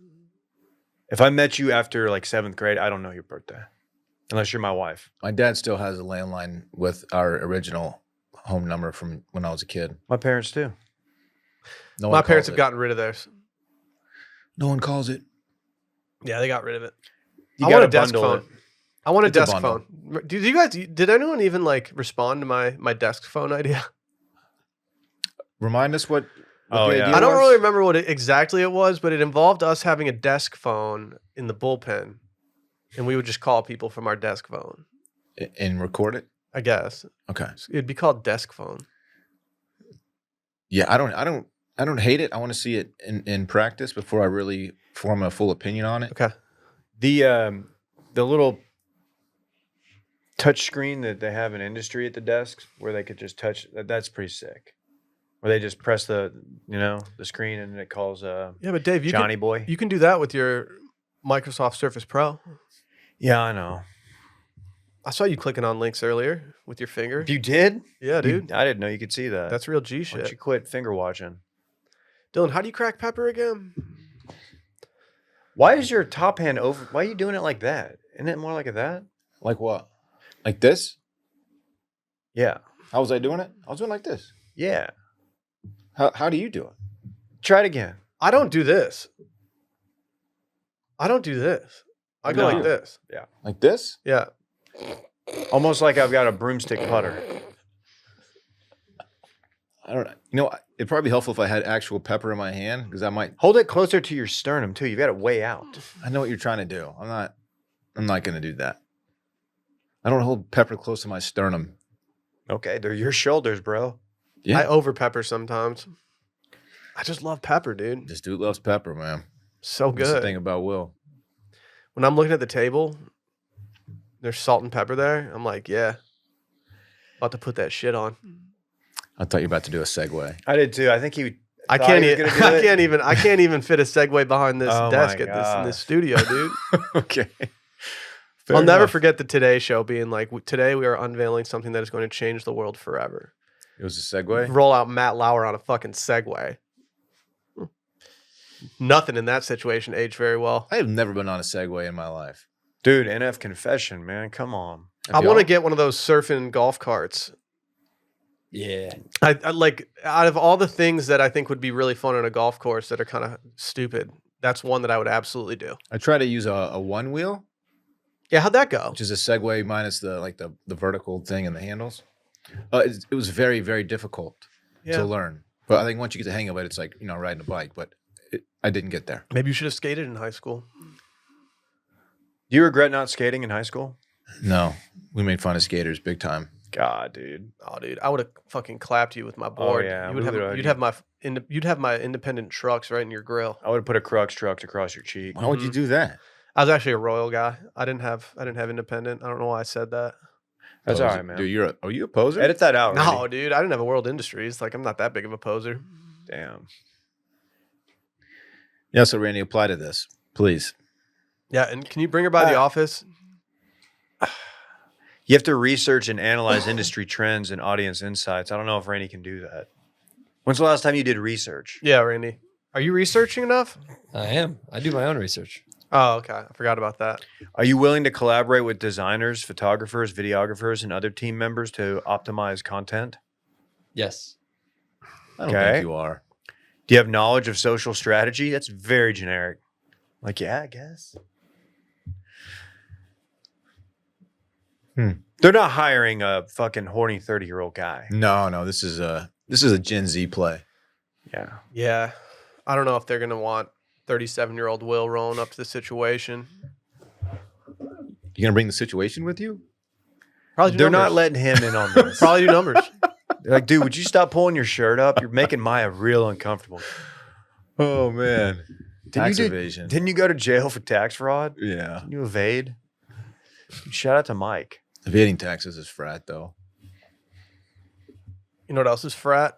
If I met you after like 7th grade, I don't know your birthday unless you're my wife. My dad still has a landline with our original home number from when I was a kid. My parents too. No My one parents calls have it. gotten rid of theirs. No one calls it. Yeah, they got rid of it. You I got want to a desk bundle phone. it. I want a It's a desk bundle. phone. Did anyone even like respond to my desk phone idea? Remind us what Oh, the yeah. idea I don't was? really remember what exactly it was, but it involved us having a desk phone in the bullpen, and we would just call people from our desk phone. And record it. I guess Okay. it'd be called desk phone. Yeah, I don't hate it. I want to see it in practice before I really form a full opinion on it. Okay. The little touch screen that they have in industry at the desks where they could just touch that's pretty sick. Where they just press the screen and it calls Yeah, but Dave, Johnny boy. you can do that with your Microsoft Surface Pro. Yeah, I know. I saw you clicking on links earlier with your finger. You did? Yeah, dude. I didn't know you could see that. That's real G Why don't shit. you quit finger watching? Dylan, how do you crack pepper again? Why is your top hand over? Why are you doing it like that? Isn't it more like that? Like what? Like this? Yeah. How was I doing it? I was doing like this. Yeah. How do you do it? Try it again. I don't do this. I don't do this. I go No. like this. Like this? Yeah. Almost like I've got a broomstick putter. I don't know. You know, it'd probably be helpful if I had actual pepper in my hand because I might. Hold it closer to your sternum too. You've got it way out. I know what you're trying to do. I'm not going to do that. I don't hold pepper close to my sternum. Okay, they're your shoulders, bro. Yeah. I over pepper sometimes. I just love pepper, dude. This dude loves pepper, man. So That's the good. thing about Will. When I'm looking at the table, there's salt and pepper there. I'm like, yeah. About to put that shit on. I thought you were about to do a segue. I did too. I think he. I thought can't. he was I gonna do it. can't even fit a segue behind this Oh desk my at this gosh. studio, dude. Okay. I'll never forget the Today Show being like, today we are unveiling something that is going to change the world forever. It was a segue. Roll out Matt Lauer on a fucking Segway. Nothing in that situation aged very well. I have never been on a segue in my life. Dude, NF confession, man. Come on. I want to get one of those surfing golf carts. Yeah. I like, out of all the things that I think would be really fun on a golf course that are kind of stupid, that's one that I would absolutely do. I try to use a one wheel, Yeah, how'd that go? which is a Segway minus the vertical thing and the handles. It was very, very difficult Yeah. to learn. But I think once you get the hang of it, it's like, riding a bike. But I didn't get there. Maybe you should have skated in high school. Do you regret not skating in high school? No, we made fun of skaters big time. God, dude. Oh, dude, I would have fucking clapped you with my board. yeah, You we would have, would've- you'd have my independent trucks right in your grill. I would have put a Crux truck across your cheek. Why would you do that? I was actually a Royal guy. I didn't have independent. I don't know why I said that. That's Oh, all is right, it- man. Dude, are you a poser? Edit that out. No, Randy. dude, I didn't have a World Industries. Like, I'm not that big of a poser. Damn. Yeah, so Randy, apply to this, please. Yeah, and can you bring her by the office? You have to research and analyze industry trends and audience insights. I don't know if Randy can do that. When's the last time you did research? Yeah, Randy. Are you researching enough? I am. I do my own research. Oh, okay. I forgot about that. Are you willing to collaborate with designers, photographers, videographers, and other team members to optimize content? Yes. I don't Okay. think you are. Do you have knowledge of social strategy? That's very generic. Like, yeah, I guess. They're not hiring a fucking horny 30-year-old guy. No, this is a Gen Z play. Yeah. Yeah. I don't know if they're going to want 37-year-old Will rolling up to the situation. You gonna bring the situation with you? Probably do They're numbers. not letting him in on this. Probably do numbers. They're like, dude, would you stop pulling your shirt up? You're making Maya real uncomfortable. Oh man, tax you evasion. Didn't you go to jail for tax fraud? Yeah, Didn't you evade? Shout out to Mike. evading taxes is frat though. You know what else is frat?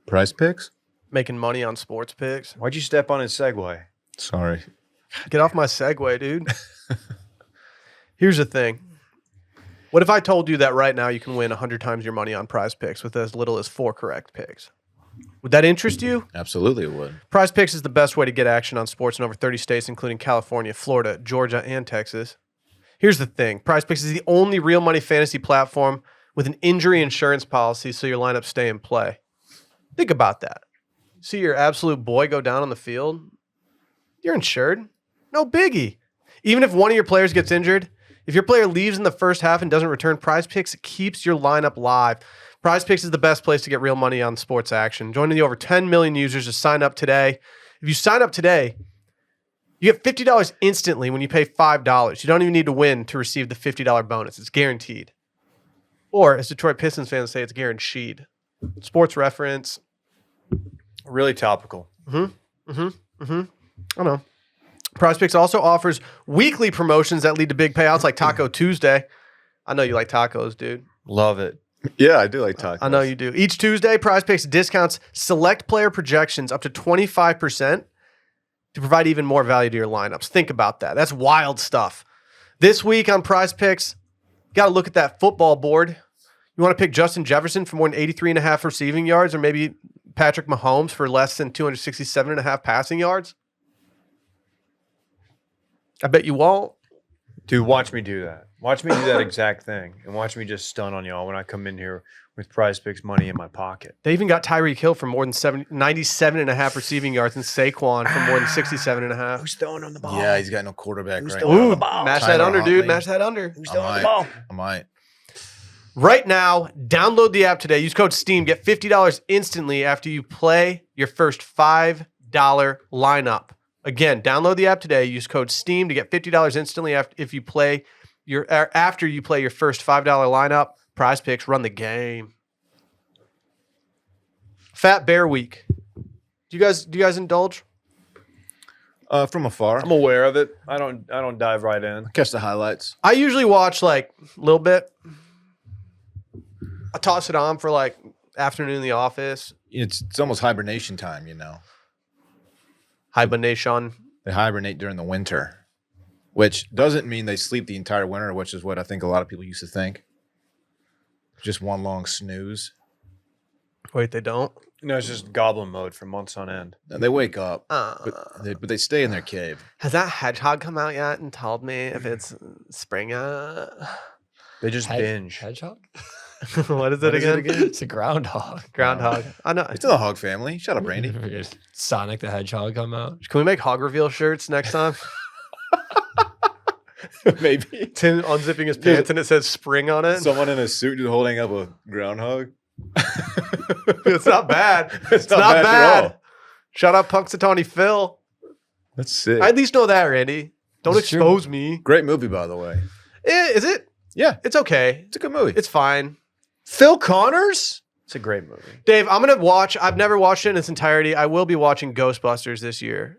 Price picks. Making money on sports picks. Why'd you step on his segue? Sorry. Get off my segue, dude. Here's the thing. What if I told you that right now you can win 100 times your money on prize picks with as little as 4 correct picks? Would that interest you? Absolutely, it would. Prize Picks is the best way to get action on sports in over 30 states, including California, Florida, Georgia, and Texas. Here's the thing. Prize Picks is the only real money fantasy platform with an injury insurance policy so your lineups stay in play. Think about that. See your absolute boy go down on the field? You're insured. No biggie. Even if one of your players gets injured, if your player leaves in the first half and doesn't return, Prize Picks keeps your lineup live. Prize Picks is the best place to get real money on sports action. Joining the over 10 million users to sign up today. If you sign up today, you get $50 instantly when you pay $5. You don't even need to win to receive the $50 bonus. It's guaranteed. Or, as Detroit Pistons fans say, it's guaranteed. Sports reference. Really topical. I know. Prize Picks also offers weekly promotions that lead to big payouts like Taco Tuesday. I know you like tacos, dude. Love it. Yeah, I do like tacos. I know you do. Each Tuesday, Prize Picks discounts select player projections up to 25% to provide even more value to your lineups. Think about that. That's wild stuff. This week on Prize Picks, got to look at that football board. You want to pick Justin Jefferson for more than 83.5 receiving yards, or maybe Patrick Mahomes for less than 267.5 passing yards? I bet you won't. Dude, watch me do that. Watch me do that exact thing. And watch me just stun on y'all when I come in here with Prize Picks money in my pocket. They even got Tyreek Hill for more than 97.5 receiving yards and Saquon for more than 67.5. Who's throwing on the ball? Yeah, he's got no quarterback Who's right throwing on now. the ball? Match Tyler that under, dude. Huntley. Match that under. Who's I throwing might. the ball? I might. Right now, download the app today. Use code STEAM. Get $50 instantly after you play your first $5 lineup. Again, download the app today. Use code STEAM to get $50 instantly after you play your first $5 lineup. Prize Picks, run the game. Fat Bear Week. Do you guys indulge? From afar. I'm aware of it. I don't dive right in. Catch the highlights. I usually watch like a little bit. I toss it on for like afternoon in the office. It's almost hibernation time, you know. Hibernation. They hibernate during the winter, which doesn't mean they sleep the entire winter, which is what I think a lot of people used to think. Just one long snooze. Wait, they don't? No, it's just goblin mode for months on end. And they wake up, but they stay in their cave. Has that hedgehog come out yet and told me if it's spring yet? They just binge. Hedgehog? What is it again? It's a groundhog. Groundhog. I know. It's in the hog family. Shut up, Randy. Sonic the Hedgehog come out. Can we make hog reveal shirts next time? Maybe. Tim unzipping his pants and it says spring on it. Someone in a suit just holding up a groundhog. It's not bad. It's not bad at all. Shout out Punxsutawney Phil. That's sick. I at least know that, Randy. Don't It's true. expose me. Great movie, by the way. Is it? Yeah, It's okay. it's a good movie. It's fine. Phil Connors? It's a great movie. Dave, I'm going to watch. I've never watched it in its entirety. I will be watching Ghostbusters this year.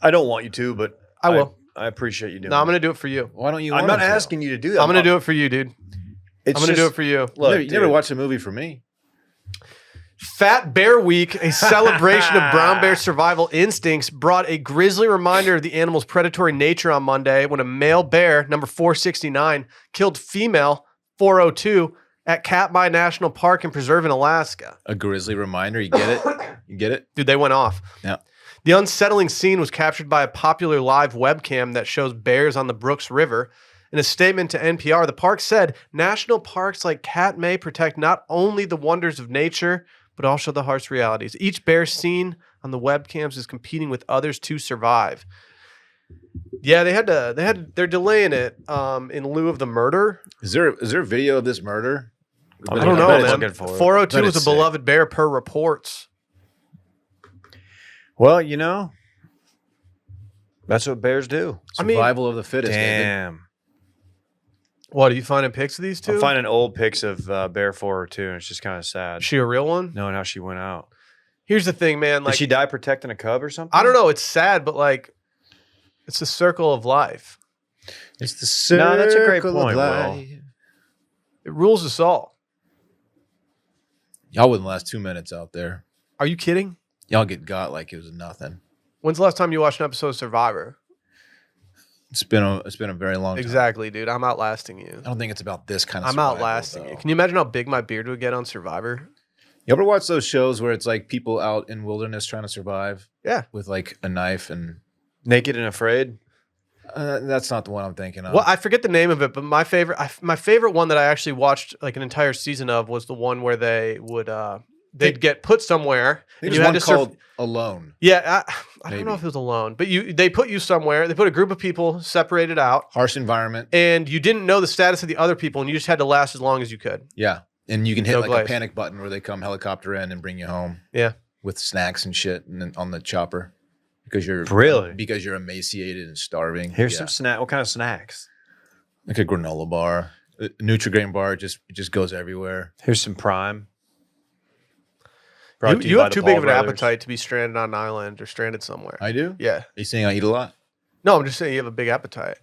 I don't want you to, but I will. I appreciate you doing No, I'm it. going to do it for you. Why don't you? I'm want not him to? asking you to do that. I'm going to do it for you, dude. It's I'm going to do just- it for you. Look, you never dude, watched a movie for me. Fat Bear Week, a celebration of brown bear survival instincts, brought a grisly reminder of the animal's predatory nature on Monday when a male bear, number 469, killed female 402 at Katmai National Park and Preserve in Alaska. A grisly reminder. You get it? You get it? Dude, they went off. Yeah. The unsettling scene was captured by a popular live webcam that shows bears on the Brooks River. In a statement to NPR, the park said, national parks like Katmai protect not only the wonders of nature, but also the harsh realities. Each bear seen on the webcams is competing with others to survive. Yeah, they're delaying it in lieu of the murder. Is there a video of this murder? I don't know, bet it's man. looking for it. 402 Bet is a it's sick. beloved bear per reports. Well, you know, that's what bears do. I mean- Survival of the fittest. David. Damn. What are you finding pics of these two? I'm finding old pics of Bear 402, and it's just kind of sad. Is she a real one? Knowing how she went out. Here's the thing, man. Like, Did she die protecting a cub or something? I don't know. It's sad, but like, it's the circle of life. It's the circle No, that's a great of point, Will. life. It rules us all. Y'all wouldn't last 2 minutes out there. Are you kidding? Y'all get got like it was nothing. When's the last time you watched an episode of Survivor? It's been a very long time. Exactly, dude. I'm outlasting you. I don't think it's about this kind of. I'm survival, outlasting though. you. Can you imagine how big my beard would get on Survivor? You ever watch those shows where it's like people out in wilderness trying to survive? Yeah. With like a knife and. Naked and Afraid? That's not the one I'm thinking of. Well, I forget the name of it, but my favorite one that I actually watched like an entire season of was the one where they would they'd get put somewhere. There's one called Alone. Yeah, I don't know Maybe. if it was Alone, but they put you somewhere. They put a group of people separated out, Harsh environment. and you didn't know the status of the other people, and you just had to last as long as you could. Yeah. And you can hit No like glaze. a panic button where they come helicopter in and bring you home. Yeah. With snacks and shit and then on the chopper. Because you're emaciated and starving. Here's Yeah. some snack. What kind of snacks? Like a granola bar. A Nutri-Grain bar it just goes everywhere. Here's some Prime. Brought to You by have the too Paul big of an brothers. appetite to be stranded on an island or stranded somewhere. I do? Yeah. Are you saying I eat a lot? No, I'm just saying you have a big appetite.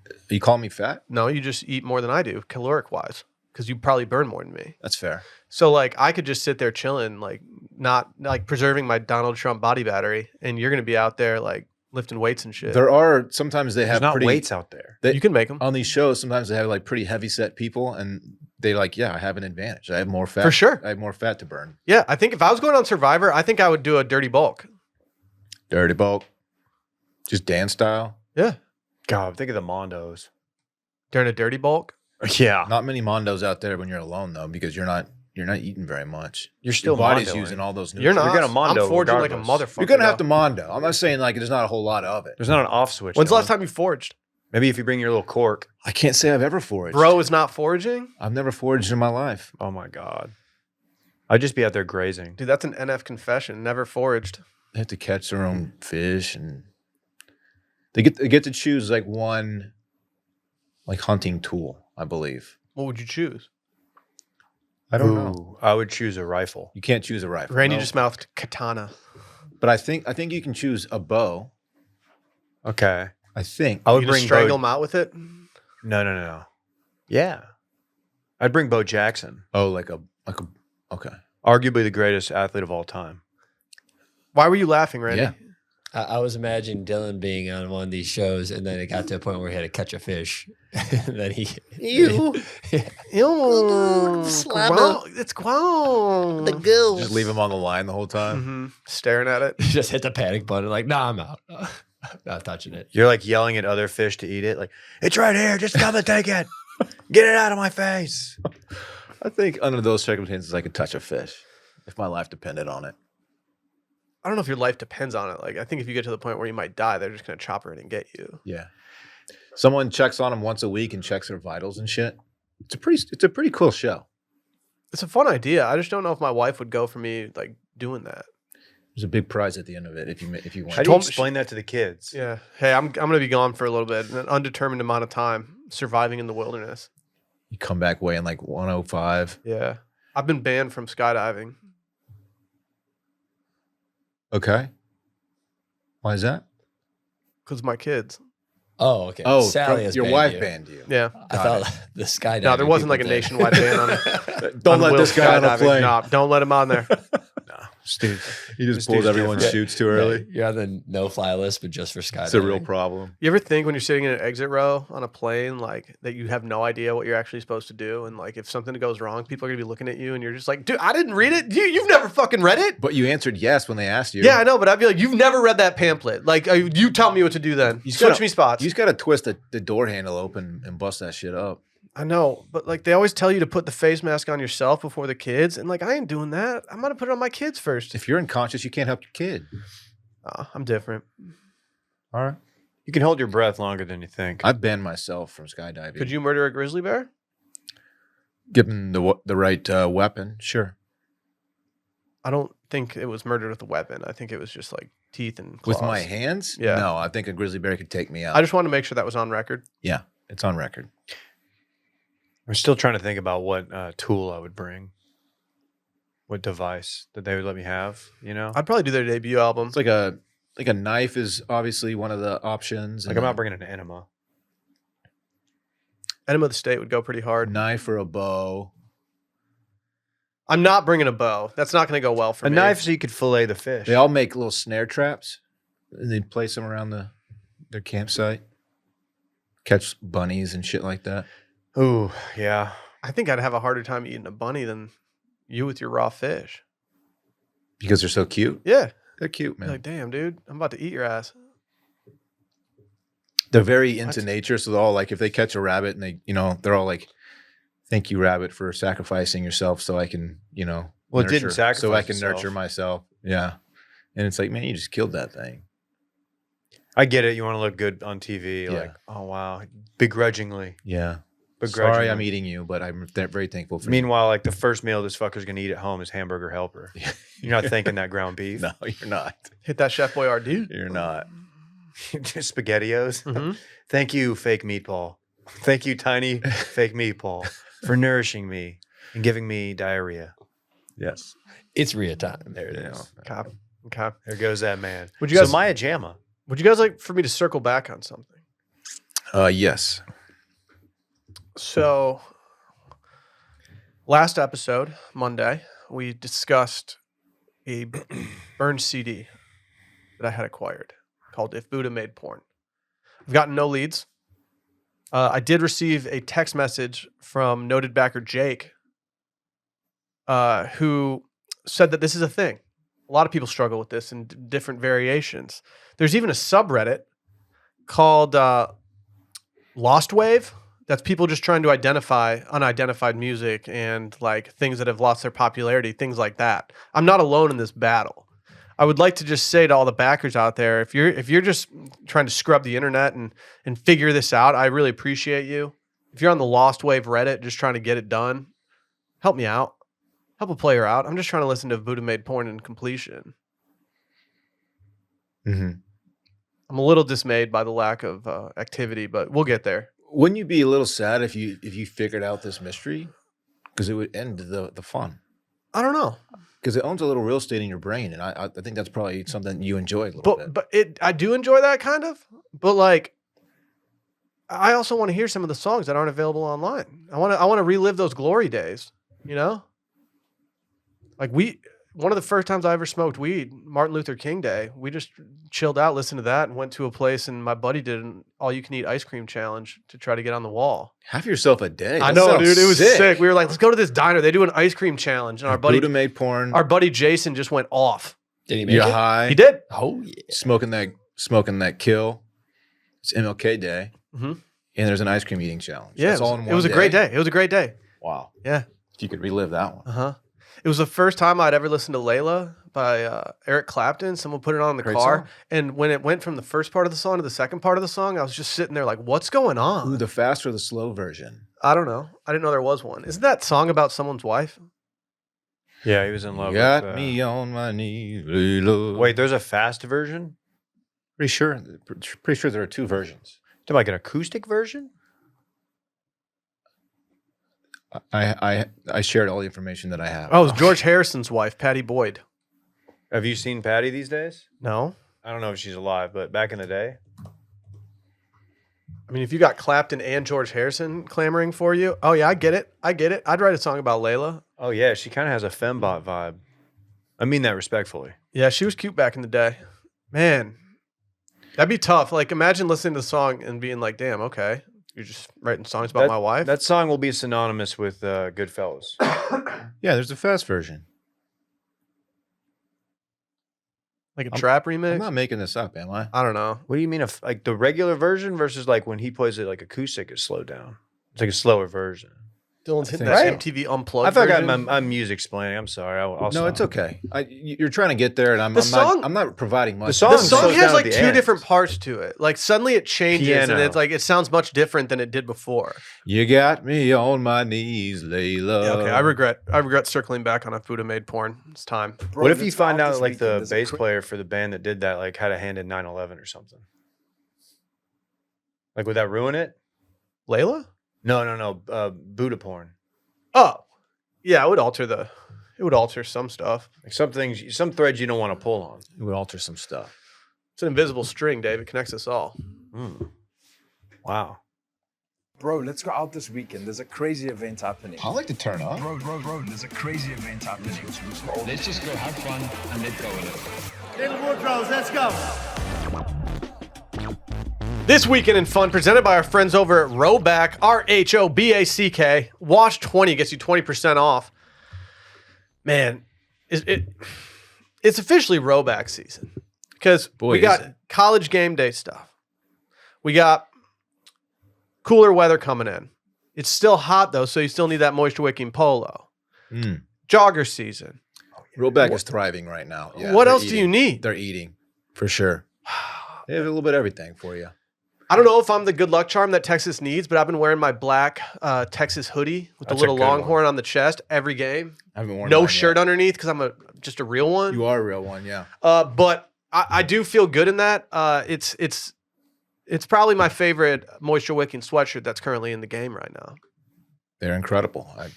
Are you calling me fat? No, you just eat more than I do, caloric wise, because you probably burn more than me. That's fair. So like I could just sit there chilling, like not like preserving my Donald Trump body battery, and you're gonna be out there like lifting weights and shit. There are sometimes they There's have not pretty weights out there. You can make them on these shows. Sometimes they have like pretty heavy set people, and they like, yeah, I have an advantage. I have more fat For sure. I have more fat to burn. Yeah, I think if I was going on Survivor, I think I would do a dirty bulk. Dirty bulk, just Dan style. Yeah, God, think of the Mondos. during a dirty bulk. Yeah. Not many mondos out there when you're alone though, because you're not eating very much. You're still Your body's mondoing. using all those. You're nutrients. not. You're gonna mondo I'm forging like a regardless. motherfucker. You're gonna have though. to mondo. I'm not saying like there's not a whole lot of it. There's not an off switch. When's the Dylan. last time you forged? Maybe if you bring your little cork. I can't say I've ever foraged. Bro is not foraging? I've never foraged in my life. Oh my God. I'd just be out there grazing. Dude, that's an NF confession. Never foraged. They have to catch their own fish, and they get to choose like one, like hunting tool, I believe. What would you choose? I don't know. Ooh, I would choose a rifle. You can't choose a rifle. Randy no. just mouthed katana. But I think you can choose a bow. Okay. I think. I would You just bring strangle Bo. him out with it? No. Yeah. I'd bring Bo Jackson. Oh, like a. Okay. Arguably the greatest athlete of all time. Why were you laughing, Randy? Yeah. I was imagining Dylan being on one of these shows, and then it got to a point where he had to catch a fish. And then he, Ew. Slap Gross. It's gross. gills. Just leave him on the line the whole time. Mm-hmm. Staring at it. He just hit the panic button, like, nah, I'm out. Not touching it. You're like yelling at other fish to eat it. Like, it's right here. Just come and take it. Get it out of my face. I think under those circumstances, I could touch a fish if my life depended on it. I don't know if your life depends on it. Like, I think if you get to the point where you might die, they're just going to chopper it and get you. Yeah. Someone checks on them once a week and checks their vitals and shit. It's a pretty cool show. It's a fun idea. I just don't know if my wife would go for me, like, doing that. There's a big prize at the end of it if you want. How do you explain that to the kids? Yeah. Hey, I'm going to be gone for a little bit, an undetermined amount of time, surviving in the wilderness. You come back weighing like 105. Yeah. I've been banned from skydiving. Okay. Why is that? Because of my kids. Oh, okay. Oh, Sally has your banned wife you. banned you. Yeah. I thought the skydiving. No, there wasn't like a people did. nationwide ban on it. Don't on let Will this guy on a skydiving. plane. No, don't let him on there. Dude, He just This pulls dude's everyone's different. shoots too Yeah, early. you're on the no-fly list, but just for skydiving. It's a real problem. You ever think when you're sitting in an exit row on a plane, like that you have no idea what you're actually supposed to do, and like if something goes wrong, people are gonna be looking at you, and you're just like, dude, I didn't read it. You've never fucking read it. But you answered yes when they asked you. Yeah, I know, but I'd be like, you've never read that pamphlet. Like, you tell me what to do then. You just Switch gotta- me spots. You just got to twist the door handle open and bust that shit up. I know, but like they always tell you to put the face mask on yourself before the kids, and like I ain't doing that. I'm gonna put it on my kids first. If you're unconscious, you can't help your kid. I'm different. All right. you can hold your breath longer than you think. I've banned myself from skydiving. Could you murder a grizzly bear? Given the right weapon, sure. I don't think it was murdered with a weapon. I think it was just like teeth and claws. With my hands? Yeah. No, I think a grizzly bear could take me out. I just wanted to make sure that was on record. Yeah. It's on record. I'm still trying to think about what tool I would bring. What device that they would let me have, you know? I'd probably do their debut album. It's like a knife is obviously one of the options. Like I'm not bringing an enema. Enema of the State would go pretty a hard. knife or a bow. I'm not bringing a bow. That's not going to go well for A me. knife so you could fillet the fish. They all make little snare traps, and they place them around their campsite. Catch bunnies and shit like that. Ooh, yeah. I think I'd have a harder time eating a bunny than you with your raw fish. Because they're so cute. Yeah. They're cute, Be man. like, damn, dude, I'm about to eat your ass. They're very into What? nature, so they're all like, if they catch a rabbit and they're all like, "Thank you, rabbit, for sacrificing yourself, so I can, Well, it didn't so I sacrifice can itself. nurture myself." Yeah, and it's like, man, you just killed that thing. I get it. You want to look good on TV. Yeah. Like, oh, wow. Begrudgingly. Yeah. Begrudgingly. Sorry, I'm eating you, but I'm very thankful for Meanwhile, like the first meal this fucker's going to eat at home is Hamburger Helper. you. You're not thinking that ground beef. No, you're not. Hit that Chef Boyardee. You're not. Just SpaghettiOs. Mhm. Thank you, fake meatball. Thank you, tiny fake meatball, for nourishing me and giving me diarrhea. Yes. It's Rhea time. There it is. Okay. Okay. There goes that man. Would you guys- So Maya Jama. Would you guys like for me to circle back on something? Yes. So, last episode, Monday, we discussed a burned CD that I had acquired called If Buddha Made Porn. I've gotten no leads. I did receive a text message from noted backer Jake, who said that this is a thing. A lot of people struggle with this in different variations. There's even a subreddit called Lost Wave. That's people just trying to identify unidentified music and like things that have lost their popularity, things like that. I'm not alone in this battle. I would like to just say to all the backers out there, if you're just trying to scrub the internet and figure this out, I really appreciate you. If you're on the Lost Wave Reddit just trying to get it done, help me out. Help a player out. I'm just trying to listen to Buddha Made Porn in completion. Mm-hmm. I'm a little dismayed by the lack of activity, but we'll get there. Wouldn't you be a little sad if you figured out this mystery? Because it would end the fun. I don't know. Because it owns a little real estate in your brain, and I think that's probably something you enjoy a little bit. But I do enjoy that kind of. But like, I also want to hear some of the songs that aren't available online. I want to relive those glory days. You know, like one of the first times I ever smoked weed, Martin Luther King Day, we just chilled out, listened to that, and went to a place, and my buddy did an all-you-can-eat ice cream challenge to try to get on the wall. Have yourself a day. I That know, sounds dude. It was sick. We were like, let's go to this diner. They do an ice cream challenge, and our Buddha buddy, made porn. our buddy Jason, just went off. Did he make You're it? high. He did. Oh yeah. Smoking that kill. It's MLK Day, Mhm. and there's an ice cream eating challenge. Yeah, That's all in one it was a great day. It was a great day. Wow. Yeah. If you could relive that one. Uh huh. It was the first time I'd ever listened to Layla by Eric Clapton. Someone put it on in the Great car. song. And when it went from the first part of the song to the second part of the song, I was just sitting there like, what's going on? Ooh, the fast or the slow version? I don't know. I didn't know there was one. Isn't that song about someone's wife? Yeah, he was in love Got with... me on my knees. Layla. Wait, there's a fast version? Pretty sure there are two versions. To like an acoustic version? I shared all the information that I have. Oh, it was George Harrison's wife, Patty Boyd. Have you seen Patty these days? No? I don't know if she's alive, but back in the day. I mean, if you got Clapton and George Harrison clamoring for you, oh yeah, I get it. I get it. I'd write a song about Layla. Oh, yeah, she kind of has a fembot vibe. I mean that respectfully. Yeah, she was cute back in the day. Man, that'd be tough. Like, imagine listening to the song and being like, damn, okay, you're just writing songs about my wife. That song will be synonymous with Goodfellas. Yeah, there's a fast version. Like a trap I'm remix? not making this up, am I? I don't know. What do you mean, like the regular version versus like when he plays it like acoustic is slowed down? It's like a slower version. Dylan's hitting think that so. MTV Unplugged I feel like version. I'm music explaining. I'm sorry. I'll No, stop. it's okay. You're trying to get there, and The song- I'm not providing much. song The slows song down has at like the two end. different parts to it. Like suddenly it changes and Piano. it's like it sounds much different than it did before. You got me on my knees, Layla. Yeah, okay, I regret circling back on a Buddha Made Porn. It's time. What if you find out that, like the bass player for the band that did that like had a hand in 9/11 or something? Like would that ruin it? Layla? No. Buddha porn. Oh, yeah. It would alter some stuff. Like some threads you don't want to pull on. It would alter some stuff. It's an invisible string, Dave. It connects us all. Wow. Bro, let's go out this weekend. There's a crazy event happening. I like to turn up. Bro, there's a crazy event happening. Let's just go have fun and let go of it. Little Woodrows, let's go. This weekend in fun, presented by our friends over at Rhoback, RHOBACK. Wash 20 gets you 20% off. Man, it's officially Rhoback season because we got college game day stuff. We got cooler weather coming in. It's still hot though, so you still need that moisture wicking polo. Jogger season. Rhoback is thriving right now. Yeah, what they're else do you need? They're eating for sure. They have a little bit of everything for you. I don't know if I'm the good luck charm that Texas needs, but I've been wearing my black Texas hoodie with the little longhorn on the chest every game. I haven't worn no mine shirt yet. underneath because I'm just a real one. You are a real one, yeah. But I do feel good in that. It's probably my favorite moisture wicking sweatshirt that's currently in the game right now. They're incredible. I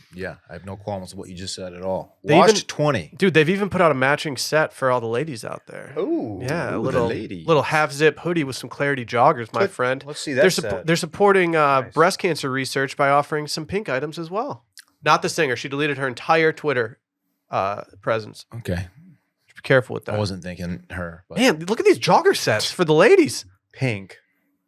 have no qualms with what you just said at all. They Washed even- 20. Dude, they've even put out a matching set for all the ladies out there. Ooh. Yeah, a the little ladies. half zip hoodie with some Clarity joggers, my friend. Let's see that They're supporting breast cancer research by offering some pink items as well. Not the singer. She deleted her entire Twitter presence. Okay. Be careful with that. I wasn't thinking her. But Man, look at these jogger sets for the ladies. Pink.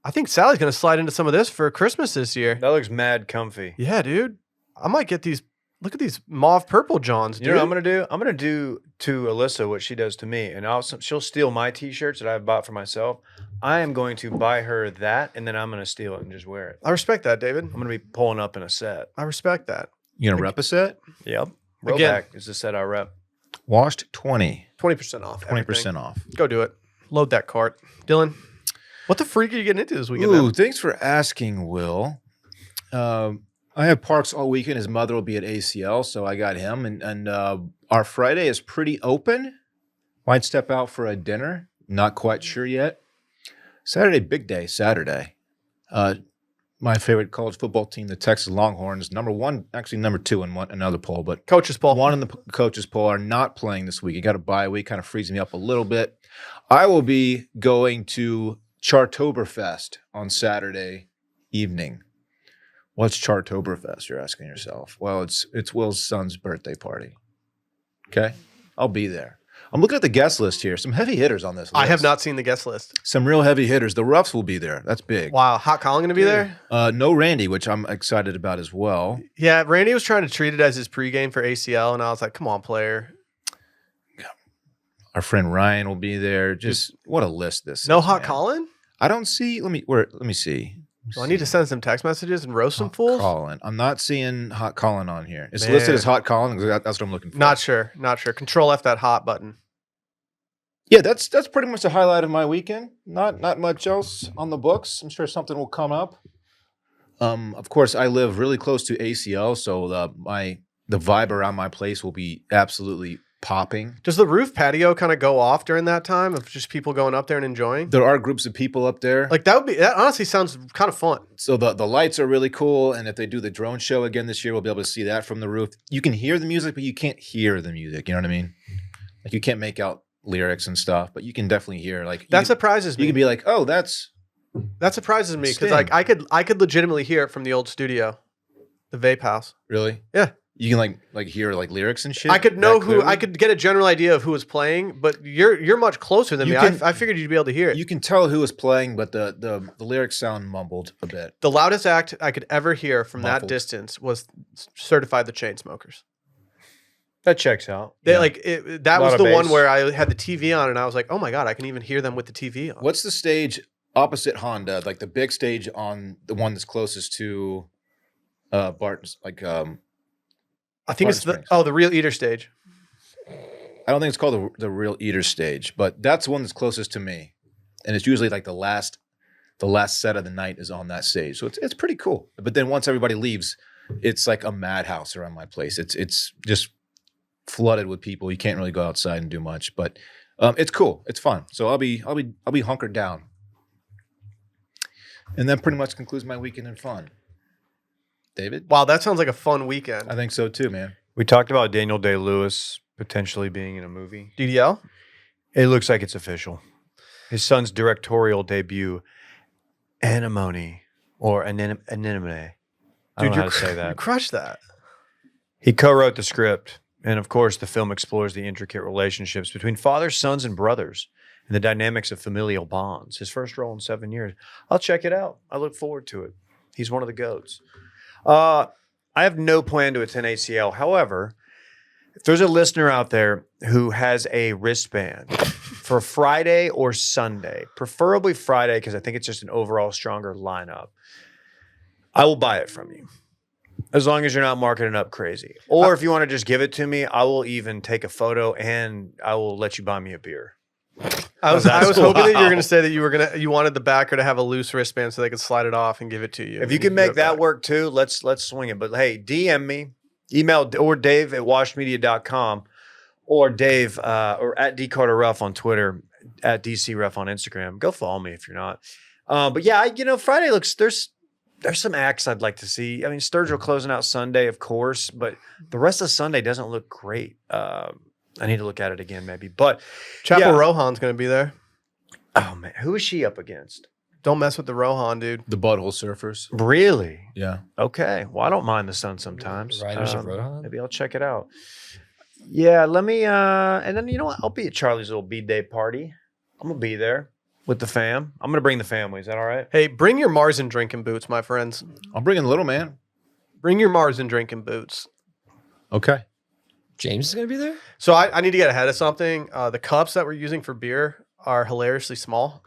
I think Sally's going to slide into some of this for Christmas this year. That looks mad comfy. Yeah, dude. I might get these. Look at these mauve purple Johns, dude. You know what I'm gonna do? I'm gonna do to Alyssa what she does to me, and she'll steal my T-shirts that I've bought for myself. I am going to buy her that, and then I'm gonna steal it and just wear it. I respect that, David. I'm gonna be pulling up in a set. I respect that. you gonna rep a set? Yep. Again. Rhoback is the set I rep. Washed 20. 20% off. 20% everything. off. Go do it. Load that cart. Dylan, what the freak are you getting into this weekend? Ooh, man? thanks for asking, Will. I have Parks all weekend. His mother will be at ACL, so I got him. And our Friday is pretty open. Might step out for a dinner. Not quite sure yet. Saturday, big day, Saturday. My favorite college football team, the Texas Longhorns, number one, actually number two in another poll, but Coach's poll. one in the coaches poll are not playing this week. You got a bye week, kind of frees me up a little bit. I will be going to Chartoberfest on Saturday evening. What's Chartoberfest, you're asking yourself? Well, it's Will's son's birthday party. Okay? I'll be there. I'm looking at the guest list here. Some heavy hitters on this list. I have not seen the guest list. Some real heavy hitters. The Ruffs will be there. That's big. Wow. Hot Colin going to be there? No Randy, which I'm excited about as well. Yeah. Randy was trying to treat it as his pregame for ACL, and I was like, come on, player. Our friend Ryan will be there. Just what a list this No is, Hot man. Colin? I don't see. Let me see. Do I need to send some text messages and roast some fools? Colin. I'm not seeing Hot Colin on here. It's Man. listed as Hot Colin because that's what I'm looking for. Not sure. Control F that hot button. Yeah, that's pretty much the highlight of my weekend. Not much else on the books. I'm sure something will come up. Of course, I live really close to ACL, so the vibe around my place will be absolutely popping. Does the roof patio kind of go off during that time of just people going up there and enjoying? There are groups of people up there. Like that honestly sounds kind of fun. So the lights are really cool, and if they do the drone show again this year, we'll be able to see that from the roof. You can hear the music, but you can't hear the music. You know what I mean? Like you can't make out lyrics and stuff, but you can definitely hear. Like That surprises me. you can be like, oh, that's That surprises me because Sting. like I could legitimately hear it from the old studio, the vape house. really. Yeah. You can like hear like lyrics and shit. I could know that who clearly? I could get a general idea of who was playing, but you're much closer than You me. can- I figured you'd be able to hear it. You can tell who is playing, but the lyrics sound mumbled a bit. The loudest act I could ever hear from that Muffled. distance was Certified the Chainsmokers. That checks out. They Yeah. that Lot was of the one bass. where I had the TV on and I was like, oh my God, I can even hear them with the TV on. What's the stage opposite Honda? Like the big stage on the one that's closest to Barton's, like I think it's Barton the Springs. the Real Eater stage. I don't think it's called the Real Eater stage, but that's the one that's closest to me. And it's usually like the last set of the night is on that stage. So it's pretty cool. But then once everybody leaves, it's like a madhouse around my place. It's just flooded with people. You can't really go outside and do much, but it's cool. It's fun. So I'll be hunkered down. And that pretty much concludes my weekend in fun. David? Wow, that sounds like a fun weekend. I think so too, man. We talked about Daniel Day-Lewis potentially being in a movie. DDL? It looks like it's official. His son's directorial debut, Anemone, or Anemone. I don't know how to say You that. crushed that. He co-wrote the script, and of course, the film explores the intricate relationships between fathers, sons, and brothers, and the dynamics of familial bonds. His first role in 7 years. I'll check it out. I look forward to it. He's one of the GOATs. I have no plan to attend ACL. However, if there's a listener out there who has a wristband for Friday or Sunday, preferably Friday, because I think it's just an overall stronger lineup, I will buy it from you. As long as you're not marking it up crazy. Or if you want to just give it to me, I will even take a photo and I will let you buy me a beer. I was That's hoping that you were wow. going to say that you wanted the backer to have a loose wristband so they could slide it off and give it to you. If you can make that work too, let's swing it. But hey, DM me, email or Dave at washmedia.com or Dave or at DCarterRuff on Twitter, at DCRuff on Instagram. Go follow me if you're not. But yeah, Friday looks there's some acts I'd like to see. I mean, Sturgill closing out Sunday, of course, but the rest of Sunday doesn't look great. I need to look at it again, maybe. But Chapel yeah. Rohan's going to be there. Oh man, who is she up against? Don't mess with the Rohan, dude. The Butthole Surfers. Really? Yeah. Okay. Well, I don't mind the sun sometimes. Riders of Rohan? Maybe I'll check it out. Yeah, let me and then you know what? I'll be at Charlie's little B-Day party. I'm gonna be there with the fam. I'm gonna bring the family. Is that all right? Hey, bring your Mars and drinking boots, my friends. I'm bringing Little Man. Bring your Mars and drinking boots. Okay. James is going to be there? So I need to get ahead of something. The cups that we're using for beer are hilariously small.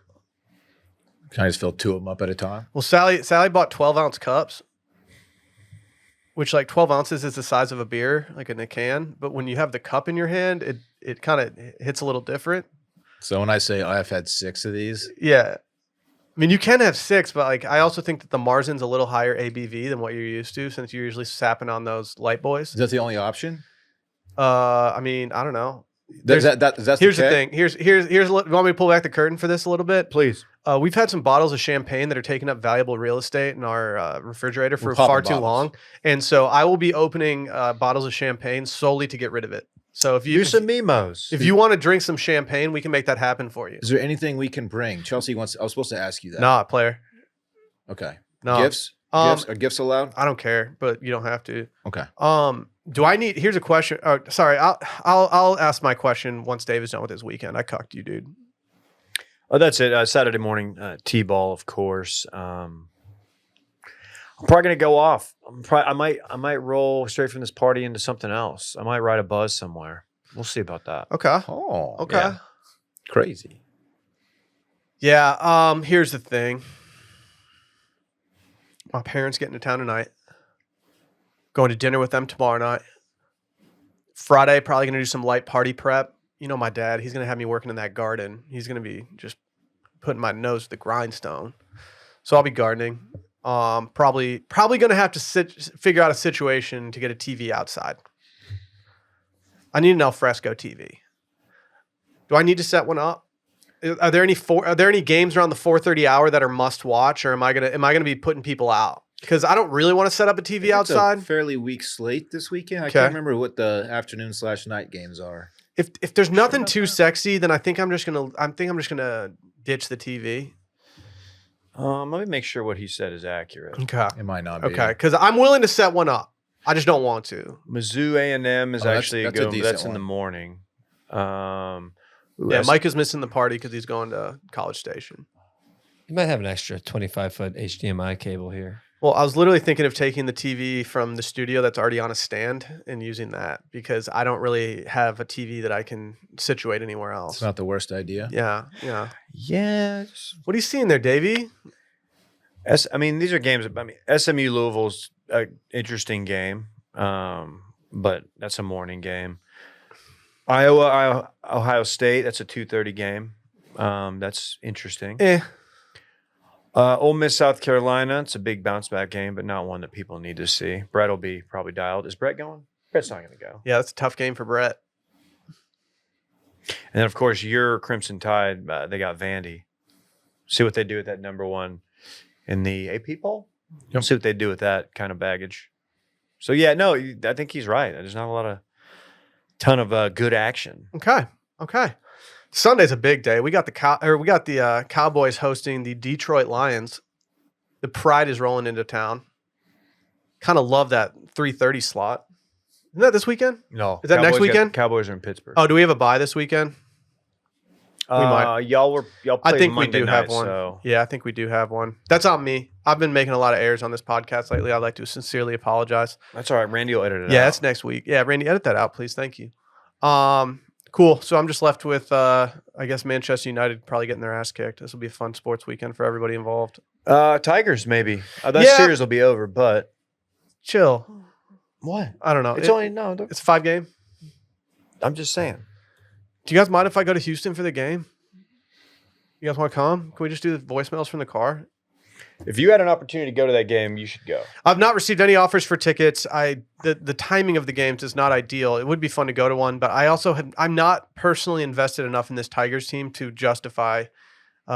Can I just fill 2 of them up at a time? Well, Sally bought 12-ounce cups, which like 12 ounces is the size of a beer, like in a can. But when you have the cup in your hand, it kind of hits a little different. So when I say I've had 6 of these, Yeah. I mean, you can have 6, but like I also think that the Marzin's a little higher ABV than what you're used to since you're usually sapping on those light boys. is that the only option? I mean, I don't know. That's Here's the thing. Here's you want me to pull back the curtain for this a little bit? Please. We've had some bottles of champagne that are taking up valuable real estate in our refrigerator for We're popping far too bottles. long, and so I will be opening bottles of champagne solely to get rid of it. So if you Do some memos. if you want to drink some champagne, we can make that happen for you. Is there anything we can bring? Chelsea wants. I was supposed to ask you that. Nah, player. Okay. No. Gifts. Are gifts allowed? I don't care, but you don't have to. Okay. Do I need? Here's a question. Oh, sorry. I'll ask my question once Dave is done with his weekend. I cucked you, dude. Oh, that's it. Saturday morning T-ball, of course. I'm probably gonna go off. I might roll straight from this party into something else. I might ride a buzz somewhere. We'll see about that. Okay. Oh. Okay. yeah. Crazy. Yeah. Here's the thing. My parents get into town tonight. Going to dinner with them tomorrow night. Friday, probably going to do some light party prep. You know my dad. He's going to have me working in that garden. He's going to be just putting my nose to the grindstone. So I'll be gardening. Probably going to have to figure out a situation to get a TV outside. I need an alfresco TV. Do I need to set one up? Are there any games around the 4:30 hour that are must watch, or am I gonna be putting people out? Because I don't really want to set up a TV It's outside. a fairly weak slate this weekend. I Okay. can't remember what the afternoon/night games are. If there's nothing too sexy, then I think I'm just gonna ditch the TV. Let me make sure what he said is accurate. Okay. It might not be. Okay. Because I'm willing to set one up. I just don't want to. Mizzou A&M is Oh, that's- actually that's a good. decent That's in the one. morning. Yeah, Mike is missing the party because he's going to College Station. You might have an extra 25-foot HDMI cable here. Well, I was literally thinking of taking the TV from the studio that's already on a stand and using that because I don't really have a TV that I can situate anywhere else. It's not the worst idea. Yeah. Yes. What are you seeing there, Davey? These are games. SMU Louisville's an interesting game, but that's a morning game. Iowa, Ohio State. That's a 2:30 game. That's interesting. Ole Miss, South Carolina. It's a big bounce back game, but not one that people need to see. Brett will be probably dialed. Is Brett going? Brett's not going to go. Yeah, that's a tough game for Brett. And then, of course, your Crimson Tide. They got Vandy. See what they do with that number 1 in the AP poll. Yep. See what they do with that kind of baggage. So yeah, no, I think he's right. There's not a ton of good action. Okay. Sunday's a big day. We got the Cowboys hosting the Detroit Lions. The Pride is rolling into town. Kind of love that 3:30 slot. Isn't that this weekend? No, Is that next weekend? Cowboys are in Pittsburgh. Oh, do we have a bye this weekend? might. Y'all played I think Monday we do night, have one. So. Yeah, I think we do have one. That's on me. I've been making a lot of errors on this podcast lately. I'd like to sincerely apologize. That's all right. Randy will edit it out. Yeah, it's next week. Yeah, Randy, edit that out, please. Thank you. Cool. So I'm just left with, I guess, Manchester United probably getting their ass kicked. This will be a fun sports weekend for everybody involved. Tigers, maybe. That Yeah. series will be over, but. Chill. What? I don't know. It's only, no. It's a 5-game. I'm just saying. Do you guys mind if I go to Houston for the game? You guys want to come? Can we just do the voicemails from the car? If you had an opportunity to go to that game, you should go. I've not received any offers for tickets. The timing of the games is not ideal. It would be fun to go to one, but I'm not personally invested enough in this Tigers team to justify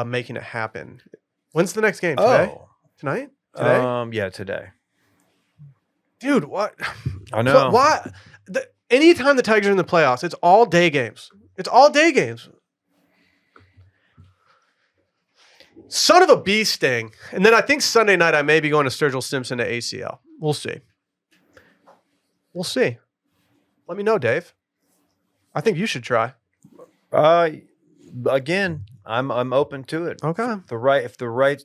making it happen. When's the next game? Today? Tonight? Today? Yeah, today. Dude, what? I know. Why? Anytime the Tigers are in the playoffs, it's all day games. It's all day games. Son of a bee sting. And then I think Sunday night I may be going to Sturgill Simpson to ACL. We'll see. We'll see. Let me know, Dave. I think you should try. Again, I'm open to it. Okay. If the right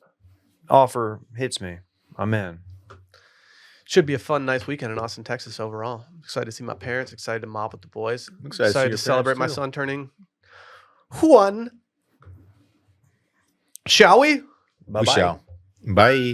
offer hits me, I'm in. Should be a fun, nice weekend in Austin, Texas overall. I'm excited to see my parents, excited to mob with the boys. I'm excited to see your celebrate my parents, too. son turning 1. Shall we? We shall. Bye.